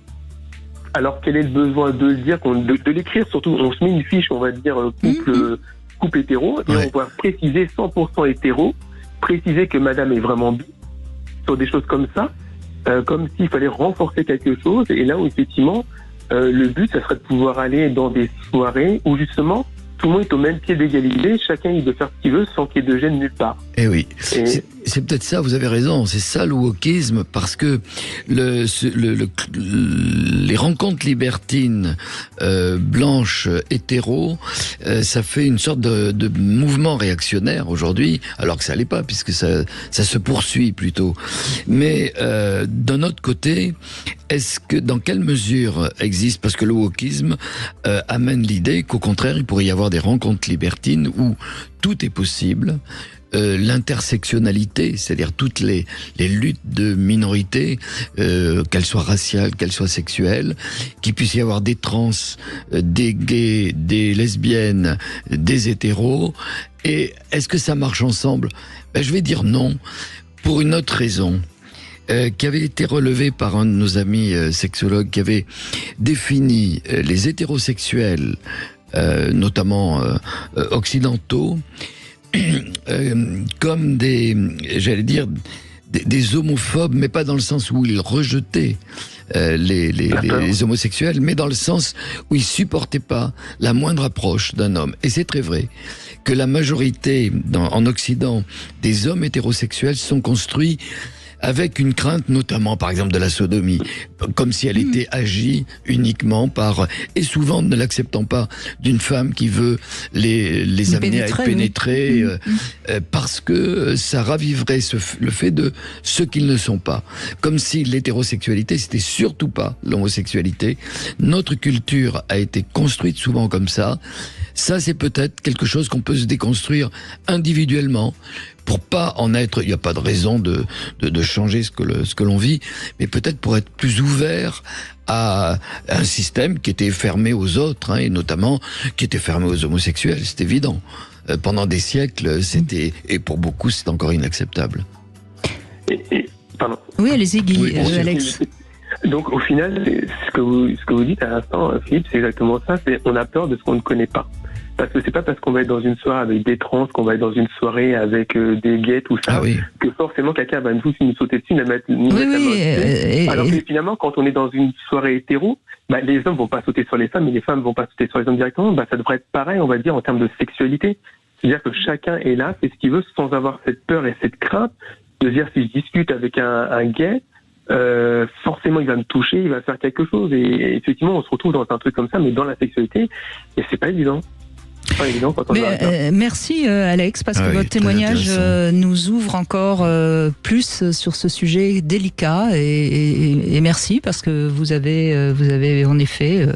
Alors, quel est le besoin de le dire, de l'écrire, surtout, on se met une fiche, on va dire, couple hétéro, et on va préciser 100% hétéro, préciser que madame est vraiment bi, sur des choses comme ça. Comme s'il fallait renforcer quelque chose, et là où effectivement le but ça serait de pouvoir aller dans des soirées où justement tout le monde est au même pied d'égalité, chacun il peut faire ce qu'il veut sans qu'il y ait de gêne nulle part. Eh oui, c'est peut-être ça, vous avez raison, c'est ça le wokisme, parce que les rencontres libertines blanches hétéros, ça fait une sorte de mouvement réactionnaire aujourd'hui, alors que ça l'est pas, puisque ça se poursuit plutôt. Mais d'un autre côté, dans quelle mesure existe, parce que le wokisme amène l'idée qu'au contraire, il pourrait y avoir des rencontres libertines où tout est possible, l'intersectionnalité, c'est-à-dire toutes les luttes de minorités, qu'elles soient raciales, qu'elles soient sexuelles, qu'il puisse y avoir des trans, des gays, des lesbiennes, des hétéros. Et est-ce que ça marche ensemble ? Je vais dire non, pour une autre raison. Qui avait été relevée par un de nos amis sexologues, qui avait défini les hétérosexuels, notamment occidentaux, comme des homophobes, mais pas dans le sens où ils rejetaient les homosexuels, mais dans le sens où ils supportaient pas la moindre approche d'un homme. Et c'est très vrai que la majorité en Occident des hommes hétérosexuels sont construits avec une crainte notamment par exemple de la sodomie, comme si elle était agie uniquement par, et souvent ne l'acceptant pas d'une femme qui veut les amener à être pénétrés, parce que ça raviverait le fait de ce qu'ils ne sont pas. Comme si l'hétérosexualité, c'était surtout pas l'homosexualité. Notre culture a été construite souvent comme ça. Ça, c'est peut-être quelque chose qu'on peut se déconstruire individuellement pour pas en être. Il n'y a pas de raison de changer ce que l'on vit, mais peut-être pour être plus ouvert à un système qui était fermé aux autres, hein, et notamment qui était fermé aux homosexuels. C'est évident. Pendant des siècles, c'était, et pour beaucoup, c'est encore inacceptable. Pardon. Oui, allez-y, Guy, Alex. Donc, au final, ce que vous dites à l'instant, Philippe, c'est exactement ça. On a peur de ce qu'on ne connaît pas. Parce que c'est pas parce qu'on va être dans une soirée avec des trans, qu'on va être dans une soirée avec des gays, tout ça, que forcément quelqu'un va nous sauter dessus, nous mettre la main dessus. Alors que finalement, quand on est dans une soirée hétéro, les hommes vont pas sauter sur les femmes et les femmes vont pas sauter sur les hommes directement. Ça devrait être pareil, on va dire, en termes de sexualité. C'est-à-dire que chacun est là, fait ce qu'il veut, sans avoir cette peur et cette crainte de dire si je discute avec un gay, forcément il va me toucher, il va faire quelque chose. Et effectivement, on se retrouve dans un truc comme ça, mais dans la sexualité, et c'est pas évident. Merci Alex, parce que votre témoignage nous ouvre encore plus sur ce sujet délicat, et merci parce que vous avez en effet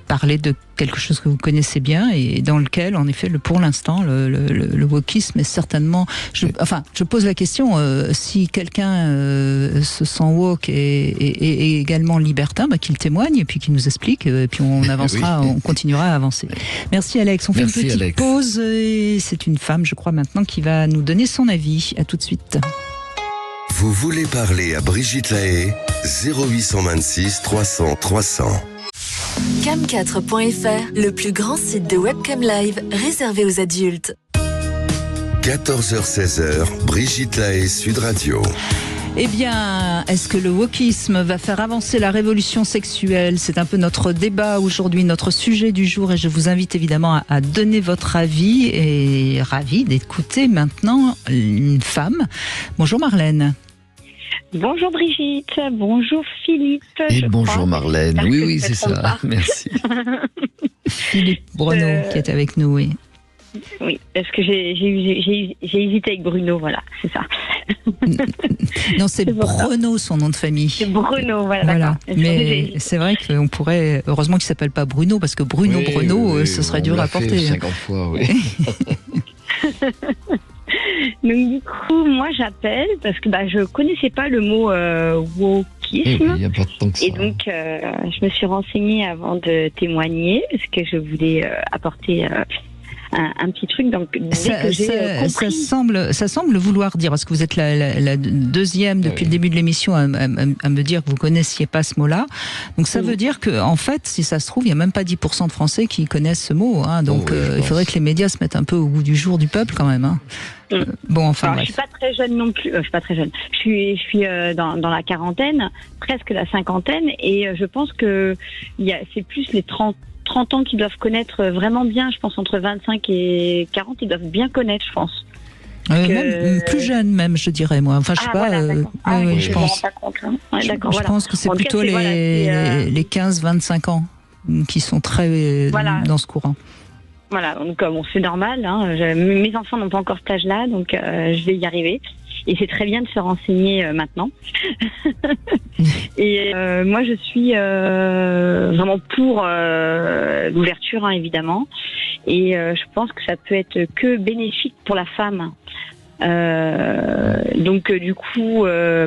parlé de quelque chose que vous connaissez bien et dans lequel, en effet, pour l'instant, le wokisme est certainement. Je pose la question, si quelqu'un se sent woke et également libertin, qu'il témoigne et puis qu'il nous explique, et puis on avancera, on continuera à avancer. Merci Alex. On fait une petite pause et c'est une femme, je crois maintenant, qui va nous donner son avis. À tout de suite. Vous voulez parler à Brigitte Lahaie, 0826 300 300. Cam4.fr, le plus grand site de webcam live réservé aux adultes. 14h-16h, Brigitte Lahaie, Sud Radio. Eh bien, est-ce que le wokisme va faire avancer la révolution sexuelle? C'est un peu notre débat aujourd'hui, notre sujet du jour, et je vous invite évidemment à donner votre avis, et ravi d'écouter maintenant une femme. Bonjour Marlène. Bonjour Brigitte, bonjour Philippe. Et bonjour Marlène, oui, c'est ça, merci. Philippe Bruno qui est avec nous, oui. Oui, parce que j'ai hésité avec Bruno, voilà, c'est ça. Non, c'est Bruno son nom de famille. C'est Bruno, voilà. Mais c'est vrai qu'on pourrait, heureusement qu'il ne s'appelle pas Bruno, parce que Bruno, ce serait dur à porter. 50 fois, oui. Donc du coup, moi j'appelle parce que je connaissais pas le mot wokisme. Il y a pas de temps que ça. Et donc je me suis renseignée avant de témoigner parce que je voulais apporter un petit truc. Donc dès que j'ai compris, ça semble vouloir dire, parce que vous êtes la deuxième depuis le début de l'émission à me dire que vous connaissiez pas ce mot-là. Donc ça veut dire que en fait, si ça se trouve, il y a même pas 10% de Français qui connaissent ce mot. Hein. Donc il faudrait que les médias se mettent un peu au goût du jour du peuple quand même. Hein. Bon, enfin. Alors, je suis pas très jeune non plus. Je suis pas très jeune. Je suis dans la quarantaine, presque la cinquantaine, et je pense que c'est plus les 30 ans qui doivent connaître vraiment bien. Je pense entre 25 et 40, ils doivent bien connaître, je pense. Même plus jeune, même, je dirais, moi. Enfin, je sais pas. Voilà, je pense. Pas compte, hein. D'accord, je pense que c'est plutôt les 15-25 ans qui sont très dans ce courant. Voilà, donc c'est normal. Hein. Mes enfants n'ont pas encore cet âge-là, donc je vais y arriver. Et c'est très bien de se renseigner maintenant. Et moi, je suis vraiment pour l'ouverture, évidemment. Et je pense que ça peut être que bénéfique pour la femme. Donc du coup,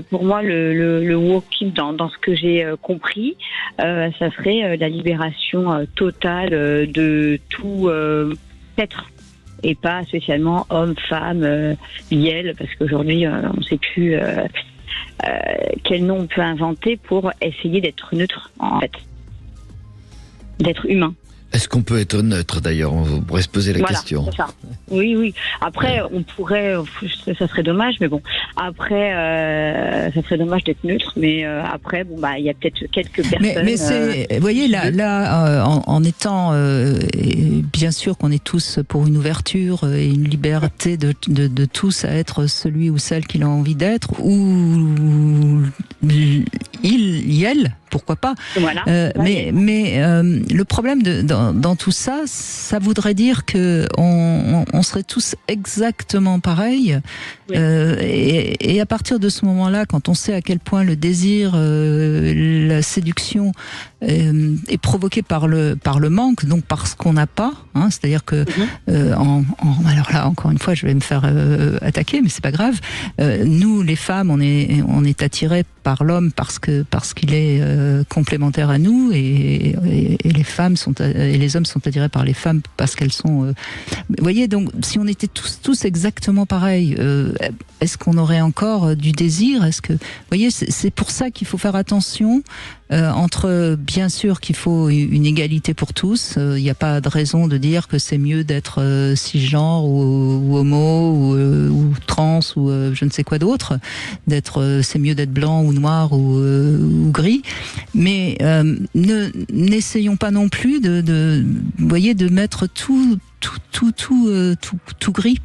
pour moi, le wokisme, dans ce que j'ai compris, ça serait la libération totale de tout être, et pas spécialement homme, femme, biel, parce qu'aujourd'hui on ne sait plus quel nom on peut inventer pour essayer d'être neutre, en fait, d'être humain. Est-ce qu'on peut être neutre d'ailleurs? On pourrait se poser la question. C'est ça. Oui. Après, on pourrait, ça serait dommage, mais bon. Après, ça serait dommage d'être neutre, mais après, bon bah, il y a peut-être quelques personnes. Mais c'est, vous voyez, en étant, et bien sûr qu'on est tous pour une ouverture et une liberté de tous à être celui ou celle qu'il a envie d'être, ou elle, pourquoi pas. Voilà. Mais le problème dans tout ça, ça voudrait dire que on serait tous exactement pareils. Oui. Et à partir de ce moment-là, quand on sait à quel point le désir, la séduction est provoquée par le manque, donc par ce qu'on n'a pas, hein, c'est-à-dire que alors là, encore une fois, je vais me faire attaquer, mais c'est pas grave. Nous, les femmes, on est attirés par l'homme parce qu'il est complémentaire à nous, et les femmes et les hommes sont attirés par les femmes parce qu'elles sont. Vous voyez, donc si on était tous exactement pareils, est-ce qu'on aurait encore du désir? Est-ce que, vous voyez, c'est pour ça qu'il faut faire attention. Entre, bien sûr qu'il faut une égalité pour tous, il n'y a pas de raison de dire que c'est mieux d'être cisgenre ou homo ou trans ou je ne sais quoi d'autre, c'est mieux d'être blanc ou noir ou gris, mais n'essayons pas non plus vous voyez, de mettre tout gris.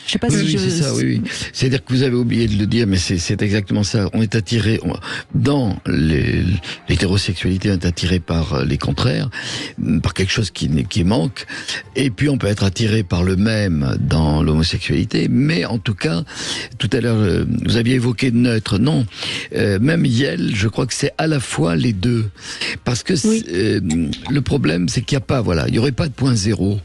Je sais pas oui, c'est ça, oui. C'est-à-dire que vous avez oublié de le dire, mais c'est exactement ça. On est attiré, dans l'hétérosexualité, on est attiré par les contraires, par quelque chose qui manque, et puis on peut être attiré par le même dans l'homosexualité, mais en tout cas, tout à l'heure, vous aviez évoqué neutre, non. Même Yel, je crois que c'est à la fois les deux. Parce que le problème, c'est qu'il n'y a pas, il n'y aurait pas de point zéro.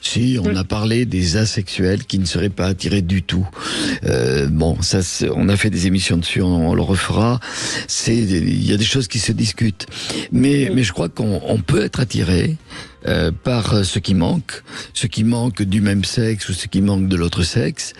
Si, on a parlé des asexuels qui ne seraient pas attirés du tout. Ça, on a fait des émissions dessus, on le refera. Il y a des choses qui se discutent. Mais je crois qu'on peut être attiré par ce qui manque du même sexe ou ce qui manque de l'autre sexe.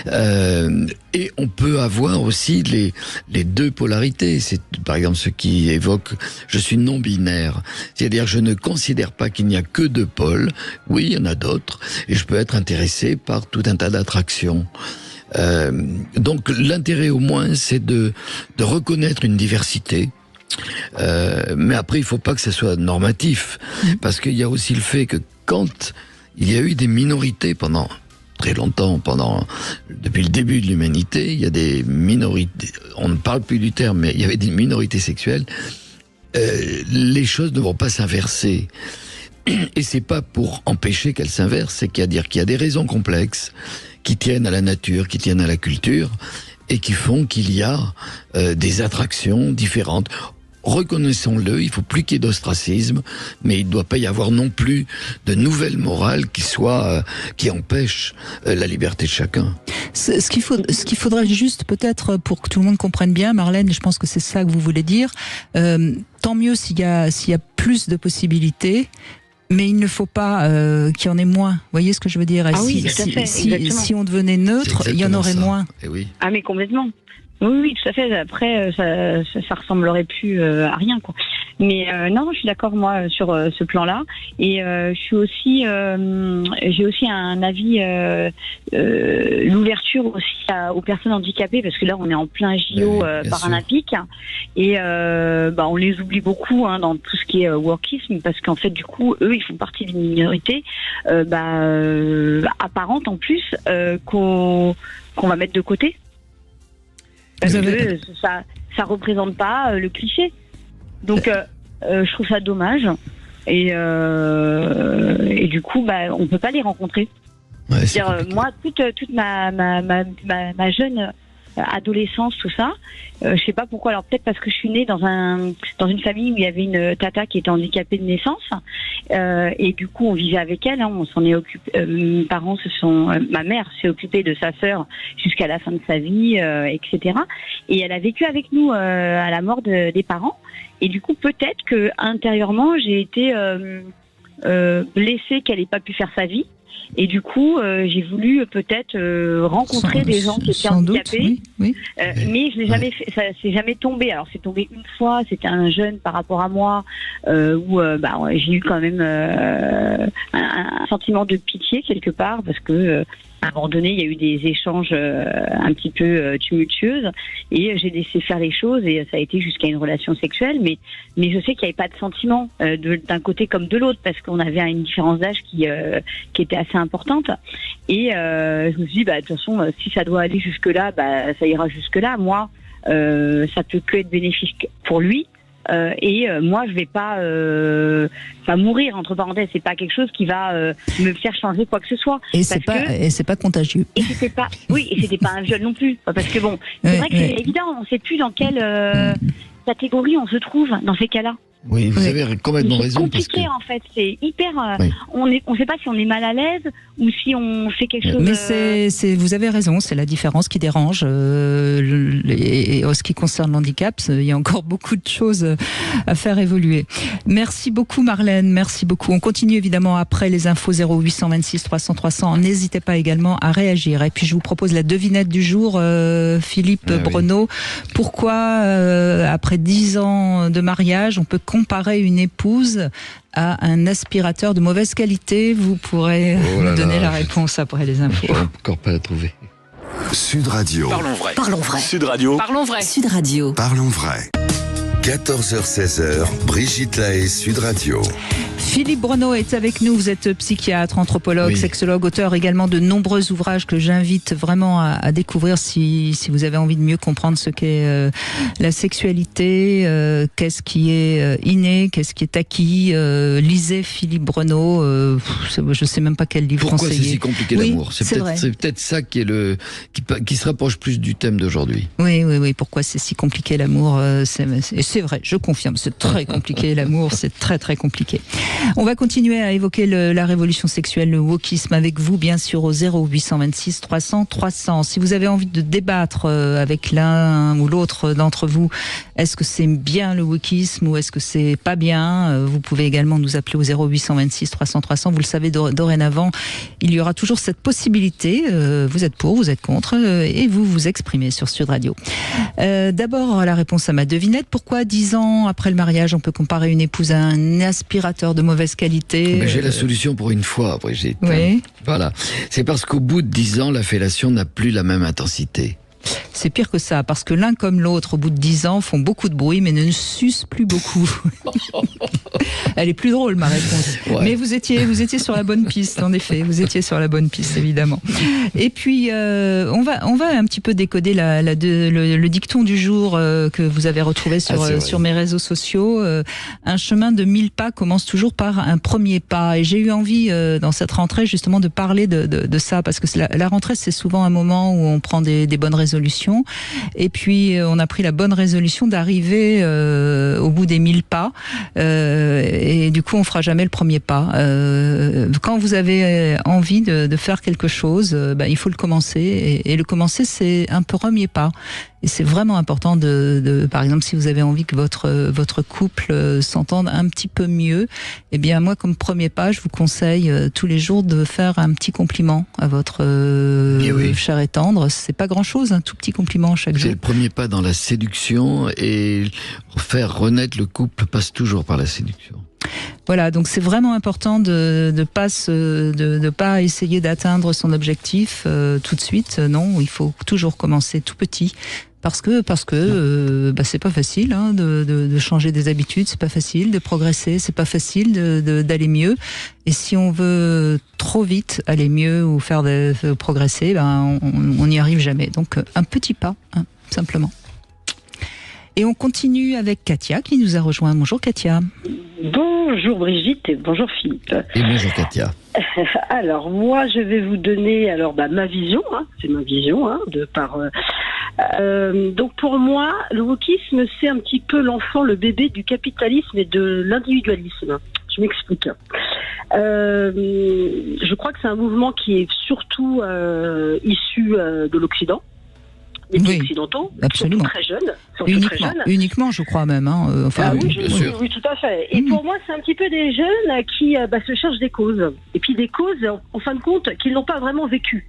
Et on peut avoir aussi les deux polarités. C'est par exemple ce qui évoque « je suis non-binaire ». C'est-à-dire je ne considère pas qu'il n'y a que deux pôles. Oui, il y en a d'autres. Et je peux être intéressé par tout un tas d'attractions. Donc l'intérêt au moins, c'est de reconnaître une diversité. Mais après, il faut pas que ça soit normatif, parce qu'il y a aussi le fait que quand il y a eu des minorités pendant très longtemps, depuis le début de l'humanité, il y a des minorités, on ne parle plus du terme, mais il y avait des minorités sexuelles, les choses ne vont pas s'inverser. Et c'est pas pour empêcher qu'elles s'inversent, c'est qu'il y a des raisons complexes qui tiennent à la nature, qui tiennent à la culture, et qui font qu'il y a des attractions différentes. Reconnaissons-le, il faut plus qu'il y ait d'ostracisme, mais il ne doit pas y avoir non plus de nouvelles morales qui empêchent la liberté de chacun. Ce qu'il faudrait juste, peut-être, pour que tout le monde comprenne bien, Marlène, je pense que c'est ça que vous voulez dire, tant mieux s'il y a plus de possibilités, mais il ne faut pas qu'il y en ait moins. Vous voyez ce que je veux dire? Si on devenait neutre, il y en aurait moins. Et oui. Ah, mais complètement. Oui, tout à fait. Après, ça ressemblerait plus à rien, quoi. Mais non, je suis d'accord moi sur ce plan-là. Et je suis aussi, j'ai aussi un avis, l'ouverture aussi aux personnes handicapées, parce que là, on est en plein JO paralympique, et on les oublie beaucoup dans tout ce qui est wokisme, parce qu'en fait, du coup, eux, ils font partie d'une minorité apparente en plus qu'on va mettre de côté. Parce que ça représente pas le cliché. Donc je trouve ça dommage, et du coup on peut pas les rencontrer. Ouais, C'est-à-dire, moi toute ma jeune adolescence, tout ça, je sais pas pourquoi. Alors peut-être parce que je suis née dans une famille où il y avait une tata qui était handicapée de naissance, et du coup on vivait avec elle, on s'en est occupé. Mes parents ma mère s'est occupée de sa sœur jusqu'à la fin de sa vie, etc. Et elle a vécu avec nous à la mort des parents. Et du coup peut-être que intérieurement j'ai été blessée qu'elle ait pas pu faire sa vie. Et du coup, j'ai voulu peut-être rencontrer des gens qui étaient handicapés. Oui. Mais je l'ai jamais fait, ça s'est jamais tombé. Alors c'est tombé une fois, c'était un jeune par rapport à moi, où j'ai eu quand même un sentiment de pitié quelque part, parce que à un moment donné, il y a eu des échanges un petit peu tumultueux, et j'ai laissé faire les choses, et ça a été jusqu'à une relation sexuelle, mais je sais qu'il n'y avait pas de sentiment d'un côté comme de l'autre, parce qu'on avait une différence d'âge qui était assez importante, et je me suis dit, de toute façon, si ça doit aller jusque-là, ça ira jusque-là. Moi, ça peut que être bénéfique pour lui. Et moi, je vais pas mourir, entre parenthèses. C'est pas quelque chose qui va me faire changer quoi que ce soit. Et c'est pas contagieux. Et c'était pas un viol non plus, parce que bon, c'est vrai que c'est évident. On sait plus dans quelle catégorie on se trouve dans ces cas-là. Oui, vous avez complètement raison. C'est compliqué, en fait, c'est hyper. On sait pas si on est mal à l'aise ou si on fait quelque chose. Mais vous avez raison, c'est la différence qui dérange. Et en ce qui concerne l'handicap, il y a encore beaucoup de choses à faire évoluer. Merci beaucoup, Marlène. Merci beaucoup. On continue évidemment après les infos 0826 300 300. N'hésitez pas également à réagir. Et puis je vous propose la devinette du jour, Philippe Breneau. Pourquoi après 10 ans de mariage, on peut comparer une épouse à un aspirateur de mauvaise qualité? Vous pourrez nous donner la réponse après les infos. Je n'ai encore pas la trouvé. Sud Radio. Parlons vrai. Parlons vrai. Sud Radio. Parlons vrai. Sud Radio. Parlons vrai. 14h-16h, Brigitte Lahaie, Sud Radio. Philippe Breneau est avec nous. Vous êtes psychiatre, anthropologue, sexologue, auteur également de nombreux ouvrages que j'invite vraiment à découvrir si vous avez envie de mieux comprendre ce qu'est la sexualité, qu'est-ce qui est inné, qu'est-ce qui est acquis. Lisez Philippe Breneau. Je ne sais même pas quel livre Pourquoi conseiller. c'est si compliqué l'amour? C'est peut-être ça qui se rapproche plus du thème d'aujourd'hui. Oui. Pourquoi c'est si compliqué l'amour? C'est vrai, je confirme, c'est très compliqué l'amour, c'est très très compliqué. On va continuer à évoquer la révolution sexuelle, le wokisme avec vous, bien sûr, au 0826 300 300. Si vous avez envie de débattre avec l'un ou l'autre d'entre vous, est-ce que c'est bien le wokisme ou est-ce que c'est pas bien? Vous pouvez également nous appeler au 0826 300 300. Vous le savez, dorénavant, il y aura toujours cette possibilité. Vous êtes pour, vous êtes contre, et vous vous exprimez sur Sud Radio. D'abord, la réponse à ma devinette. Pourquoi 10 ans après le mariage, on peut comparer une épouse à un aspirateur de mauvaise qualité? Mais j'ai la solution pour une fois, Brigitte. Oui. Voilà. C'est parce qu'au bout de 10 ans, la fellation n'a plus la même intensité. C'est pire que ça, parce que l'un comme l'autre, au bout de 10 ans, font beaucoup de bruit, mais ne sucent plus beaucoup. Elle est plus drôle, ma réponse. Ouais. Mais vous étiez sur la bonne piste, en effet. Vous étiez sur la bonne piste, évidemment. Et puis, on va un petit peu décoder le dicton du jour que vous avez retrouvé sur mes réseaux sociaux. Un chemin de 1000 pas commence toujours par un premier pas. Et j'ai eu envie, dans cette rentrée, justement, de parler de ça, parce que la rentrée, c'est souvent un moment où on prend des bonnes résolutions. Et puis, on a pris la bonne résolution d'arriver au bout des 1000 pas. Et du coup, on fera jamais le premier pas. Quand vous avez envie de faire quelque chose, il faut le commencer. Et le commencer, c'est un premier pas. Et c'est vraiment important par exemple, si vous avez envie que votre couple s'entende un petit peu mieux, eh bien, moi, comme premier pas, je vous conseille tous les jours de faire un petit compliment à votre cher et tendre. C'est pas grand-chose, un tout petit compliment chaque jour. C'est le premier pas dans la séduction, et faire renaître le couple passe toujours par la séduction. Voilà, donc c'est vraiment important de pas essayer d'atteindre son objectif tout de suite. Non, il faut toujours commencer tout petit. Parce que c'est pas facile de changer des habitudes, c'est pas facile de progresser, c'est pas facile d'aller mieux. Et si on veut trop vite aller mieux ou faire progresser, on n'y arrive jamais. Donc un petit pas, simplement. Et on continue avec Katia qui nous a rejoint. Bonjour Katia. Bonjour Brigitte et bonjour Philippe. Et bonjour Katia. Alors moi je vais vous donner ma vision, c'est ma vision donc pour moi le wokisme c'est un petit peu l'enfant, le bébé du capitalisme et de l'individualisme. Je m'explique. Je crois que c'est un mouvement qui est surtout issu de l'Occident. les pays Oui, occidentaux, absolument. surtout très jeunes. Uniquement, je crois même. Hein. Enfin, Oui, tout à fait. Et pour moi, c'est un petit peu des jeunes qui se cherchent des causes. Et puis des causes, en fin de compte, qu'ils n'ont pas vraiment vécues.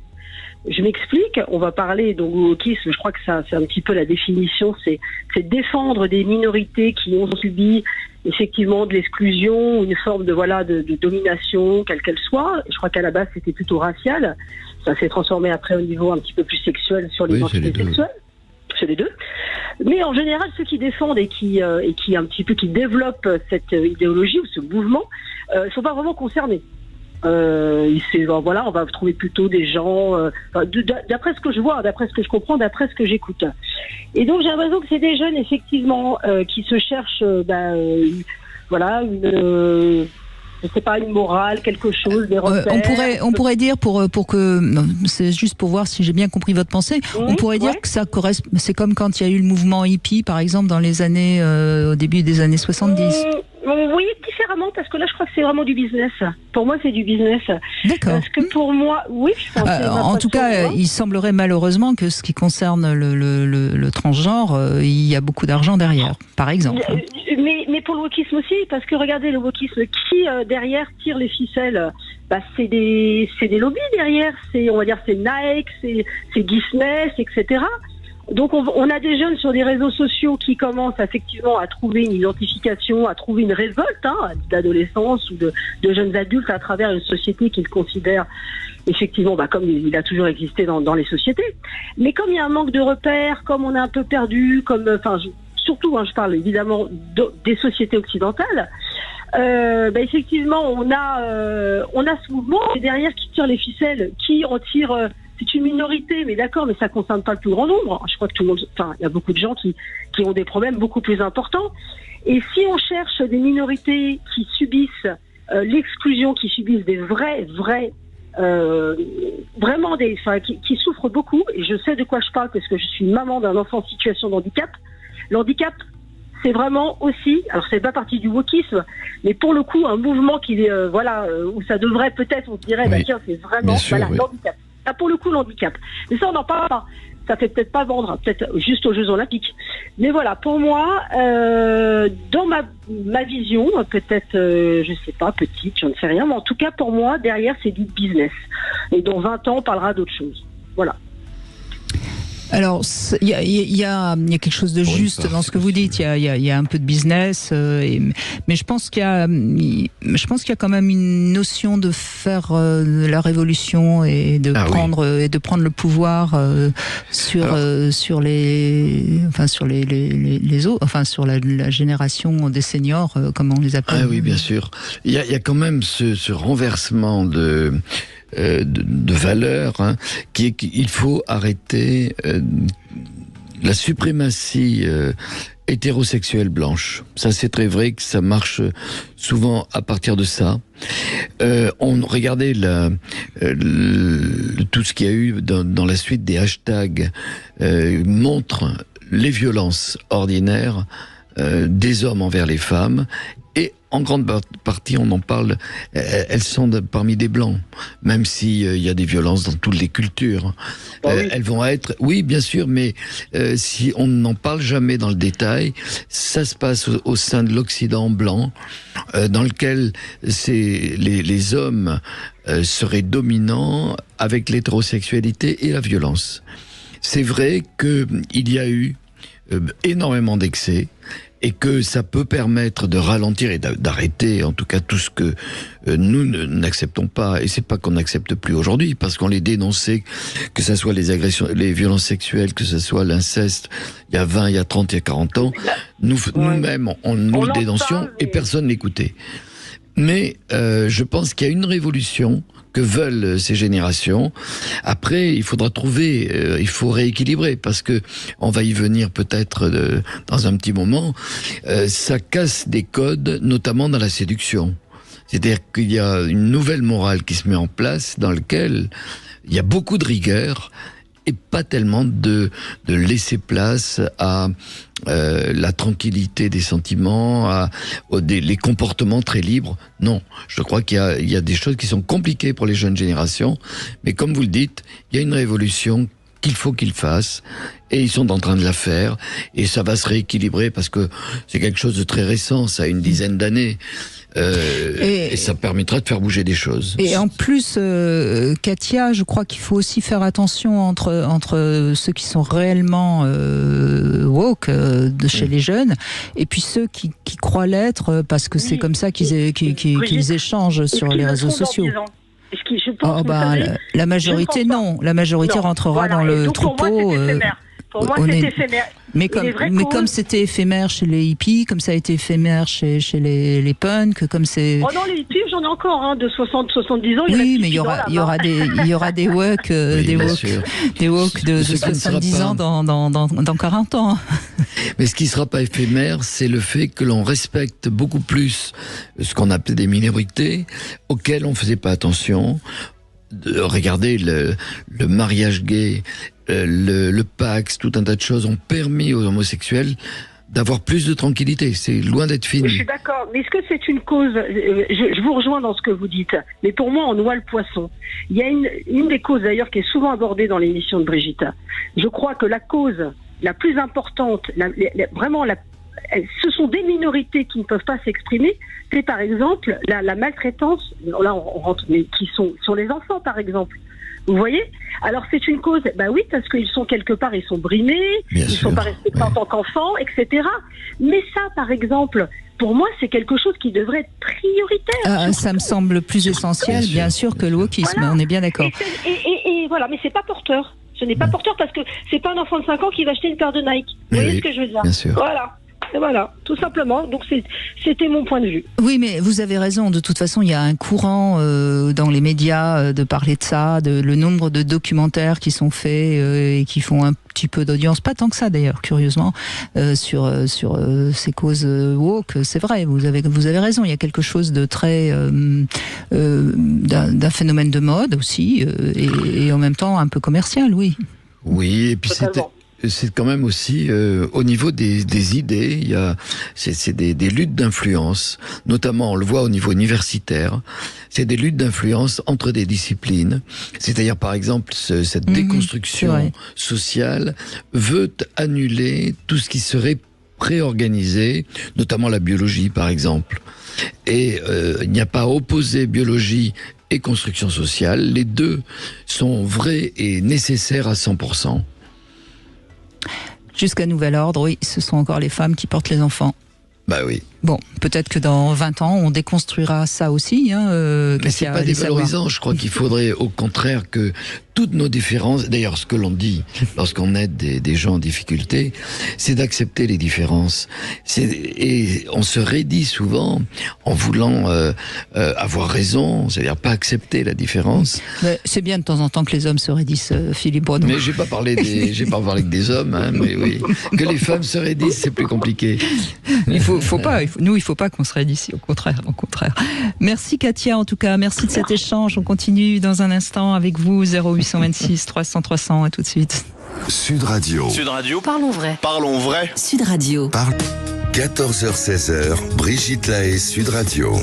Je m'explique, on va parler donc du wokisme, je crois que ça, c'est un petit peu la définition, c'est défendre des minorités qui ont subi effectivement de l'exclusion, une forme de domination, quelle qu'elle soit. Je crois qu'à la base c'était plutôt racial, ça s'est transformé après au niveau un petit peu plus sexuel sur l'identité sexuelle. C'est les deux. Mais en général, ceux qui défendent et qui un petit peu qui développent cette idéologie ou ce mouvement, sont pas vraiment concernés. On va trouver plutôt des gens, d'après ce que je vois, d'après ce que je comprends, d'après ce que j'écoute. Et donc j'ai l'impression que c'est des jeunes effectivement qui se cherchent, je sais pas, une morale, quelque chose, des repères. On pourrait dire pour que c'est juste pour voir si j'ai bien compris votre pensée. On pourrait dire que ça correspond. C'est comme quand il y a eu le mouvement hippie, par exemple, dans les années au début des années 70. Oui, différemment, parce que là, je crois que c'est vraiment du business. Pour moi, c'est du business. D'accord. Parce que pour moi, oui, je pense en tout cas, il semblerait malheureusement que ce qui concerne le transgenre, il y a beaucoup d'argent derrière, par exemple. Mais pour le wokisme aussi, parce que regardez, le wokisme, qui derrière tire les ficelles, c'est des lobbies derrière, c'est Nike, c'est Disney, etc. Donc on a des jeunes sur des réseaux sociaux qui commencent effectivement à trouver une identification, à trouver une révolte d'adolescence ou de jeunes adultes à travers une société qu'ils considèrent effectivement comme il a toujours existé dans les sociétés. Mais comme il y a un manque de repères, comme on est un peu perdu, surtout, je parle évidemment des sociétés occidentales, effectivement on a ce mouvement et derrière qui tire les ficelles, qui en tire... c'est une minorité, mais d'accord, mais ça concerne pas le plus grand nombre. Je crois que il y a beaucoup de gens qui ont des problèmes beaucoup plus importants. Et si on cherche des minorités qui subissent l'exclusion, qui subissent des qui souffrent beaucoup, et je sais de quoi je parle parce que je suis maman d'un enfant en situation de handicap. L'handicap, c'est vraiment aussi, alors c'est pas partie du wokisme, mais pour le coup un mouvement qui est où ça devrait peut-être, on se dirait, tiens, c'est vraiment l'handicap. Ah, pour le coup, l'handicap. Mais ça, on n'en parle pas. Ça fait peut-être pas vendre, peut-être juste aux Jeux Olympiques. Mais voilà, pour moi, dans ma vision, peut-être, je sais pas, petite, je ne sais rien, mais en tout cas, pour moi, derrière, c'est du business. Et dans 20 ans, on parlera d'autre chose. Voilà. Alors, il y a quelque chose de juste dans ce que vous dites. Il y a un peu de business, mais je pense qu'il y a quand même une notion de faire la révolution et de prendre le pouvoir sur la génération des seniors, comme on les appelle. Ah oui, bien sûr. Il y a quand même ce renversement de valeurs, qu'il faut arrêter la suprématie hétérosexuelle blanche. Ça, c'est très vrai que ça marche souvent à partir de ça. Regardez tout ce qu'il y a eu dans la suite des hashtags montre les violences ordinaires des hommes envers les femmes. Et en grande partie, on en parle, elles sont parmi des blancs, même s'il y a des violences dans toutes les cultures. Elles vont être, oui, bien sûr, mais si on n'en parle jamais dans le détail, ça se passe au sein de l'Occident blanc, dans lequel les hommes seraient dominants avec l'hétérosexualité et la violence. C'est vrai qu'il y a eu énormément d'excès, et que ça peut permettre de ralentir et d'arrêter, en tout cas, tout ce que nous n'acceptons pas. Et c'est pas qu'on n'accepte plus aujourd'hui, parce qu'on les dénonçait, que ça soit les agressions, les violences sexuelles, que ça soit l'inceste, il y a 20, il y a 30, il y a 40 ans. Nous-mêmes, nous le dénoncions et personne n'écoutait. Mais je pense qu'il y a une révolution que veulent ces générations. Après, il faudra trouver, il faut rééquilibrer, parce que on va y venir peut-être dans un petit moment. Ça casse des codes, notamment dans la séduction. C'est-à-dire qu'il y a une nouvelle morale qui se met en place, dans laquelle il y a beaucoup de rigueur et pas tellement de laisser place à la tranquillité des sentiments, les comportements très libres. Non, je crois qu'il y a des choses qui sont compliquées pour les jeunes générations, mais comme vous le dites, il y a une révolution qu'il faut qu'ils fassent, et ils sont en train de la faire, et ça va se rééquilibrer parce que c'est quelque chose de très récent, ça a une dizaine d'années. Et ça permettra de faire bouger des choses. Et en plus, Katia, je crois qu'il faut aussi faire attention entre ceux qui sont réellement woke chez les jeunes, et puis ceux qui croient l'être parce que c'est comme ça qu'ils échangent sur les réseaux sociaux. Je pense la majorité, non. La majorité rentrera dans le troupeau. Pour moi, c'est éphémère. Mais comme c'était éphémère chez les hippies, comme ça a été éphémère chez les punks, comme c'est... Oh non, les hippies, j'en ai encore, de 60-70 ans. Oui, mais il y aura des woke, des woke de 70 ans dans 40 ans. Mais ce qui ne sera pas éphémère, c'est le fait que l'on respecte beaucoup plus ce qu'on appelait des minorités, auxquelles on ne faisait pas attention. Regardez le mariage gay, le Pax, tout un tas de choses ont permis aux homosexuels d'avoir plus de tranquillité. C'est loin d'être fini. Je suis d'accord, mais est-ce que c'est une cause... Je vous rejoins dans ce que vous dites, mais pour moi, on noie le poisson. Il y a une des causes d'ailleurs qui est souvent abordée dans l'émission de Brigitte. Je crois que la cause la plus importante, ce sont des minorités qui ne peuvent pas s'exprimer. C'est par exemple la maltraitance, là on rentre, mais qui sont sur les enfants par exemple. Vous voyez ? Alors c'est une cause, oui, parce qu'ils sont quelque part, ils sont brimés, ils sont pas respectés en tant qu'enfants, etc. Mais ça, par exemple, pour moi, c'est quelque chose qui devrait être prioritaire. Ça me semble plus essentiel, bien sûr, que le wokisme. Voilà. On est bien d'accord. Et voilà, mais c'est pas porteur. Ce n'est pas porteur parce que c'est pas un enfant de 5 ans qui va acheter une paire de Nike. Vous voyez ce que je veux dire ? Bien sûr. Voilà, tout simplement. Donc c'était mon point de vue. Oui, mais vous avez raison. De toute façon, il y a un courant dans les médias de parler de ça, le nombre de documentaires qui sont faits et qui font un petit peu d'audience, pas tant que ça d'ailleurs, curieusement, sur ces causes woke. C'est vrai, vous avez raison. Il y a quelque chose de très d'un phénomène de mode aussi et en même temps un peu commercial, oui. Oui, et puis c'est quand même aussi au niveau des idées, c'est des luttes d'influence, notamment on le voit au niveau universitaire, c'est des luttes d'influence entre des disciplines, c'est-à-dire par exemple cette déconstruction sociale veut annuler tout ce qui serait préorganisé, notamment la biologie par exemple, et il n'y a pas à opposer biologie et construction sociale, les deux sont vrais et nécessaires à 100%. Jusqu'à nouvel ordre, oui, ce sont encore les femmes qui portent les enfants. Bah oui. Bon, peut-être que dans 20 ans, on déconstruira ça aussi. Mais c'est pas dévalorisant. Je crois qu'il faudrait au contraire que toutes nos différences, d'ailleurs ce que l'on dit lorsqu'on aide des gens en difficulté, c'est d'accepter les différences. Et on se raidit souvent en voulant avoir raison, c'est-à-dire pas accepter la différence. Mais c'est bien de temps en temps que les hommes se raidissent, Philippe Bruno. Mais j'ai pas parlé que des hommes, mais oui. Que les femmes se raidissent, c'est plus compliqué. Il faut pas qu'on se raidisse, au contraire. Merci Katia, en tout cas, merci de cet échange. On continue dans un instant avec vous, 0826 300 300, à tout de suite. Sud Radio. Parlons vrai. Sud Radio. 14h-16h, Brigitte Lahaie, Sud Radio.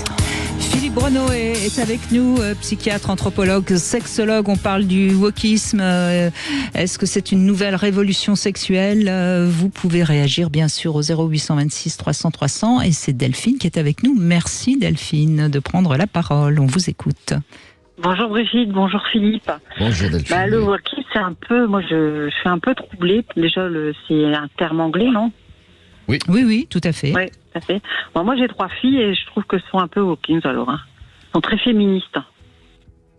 Philippe Bruno est avec nous, psychiatre, anthropologue, sexologue. On parle du wokisme. Est-ce que c'est une nouvelle révolution sexuelle ? Vous pouvez réagir bien sûr au 0826 300 300. Et c'est Delphine qui est avec nous. Merci Delphine de prendre la parole. On vous écoute. Bonjour Brigitte, bonjour Philippe. Bonjour Delphine. Le wokisme, c'est un peu... Moi, je suis un peu troublée. Déjà, c'est un terme anglais, non ? Oui, tout à fait. Oui, tout à fait. Bon, moi, j'ai 3 filles et je trouve que ce sont un peu Hawkins, alors. Elles sont très féministes.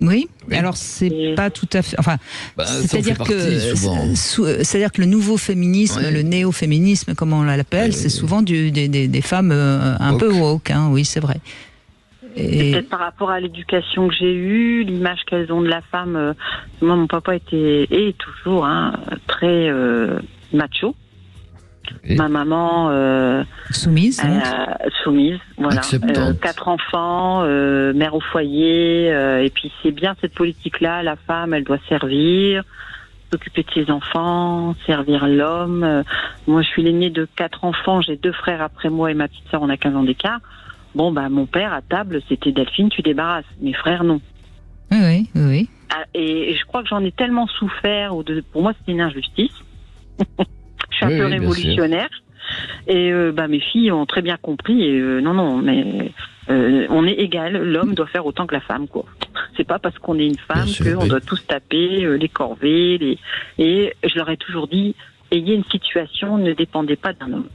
Oui, alors c'est pas tout à fait... Enfin, c'est-à-dire que le nouveau féminisme, le néo-féminisme, comme on l'appelle, c'est souvent des femmes un peu woke, oui, c'est vrai. Et peut-être par rapport à l'éducation que j'ai eue, l'image qu'elles ont de la femme. Moi, mon papa est toujours très macho. Et ma maman soumise, voilà. 4 enfants, mère au foyer, et puis c'est bien cette politique-là. La femme, elle doit servir, s'occuper de ses enfants, servir l'homme. Moi, je suis l'aînée de 4 enfants. J'ai 2 frères après moi et ma petite sœur, on a 15 ans d'écart. Bon, mon père à table, c'était Delphine, tu débarrasses. Mes frères, non. Oui. Et je crois que j'en ai tellement souffert. Pour moi, c'était une injustice. Je suis un peu révolutionnaire. Et mes filles ont très bien compris. Et non, mais on est égal. L'homme doit faire autant que la femme, quoi. C'est pas parce qu'on est une femme qu'on doit tous taper les corvées. Et je leur ai toujours dit, ayez une situation, ne dépendez pas d'un homme.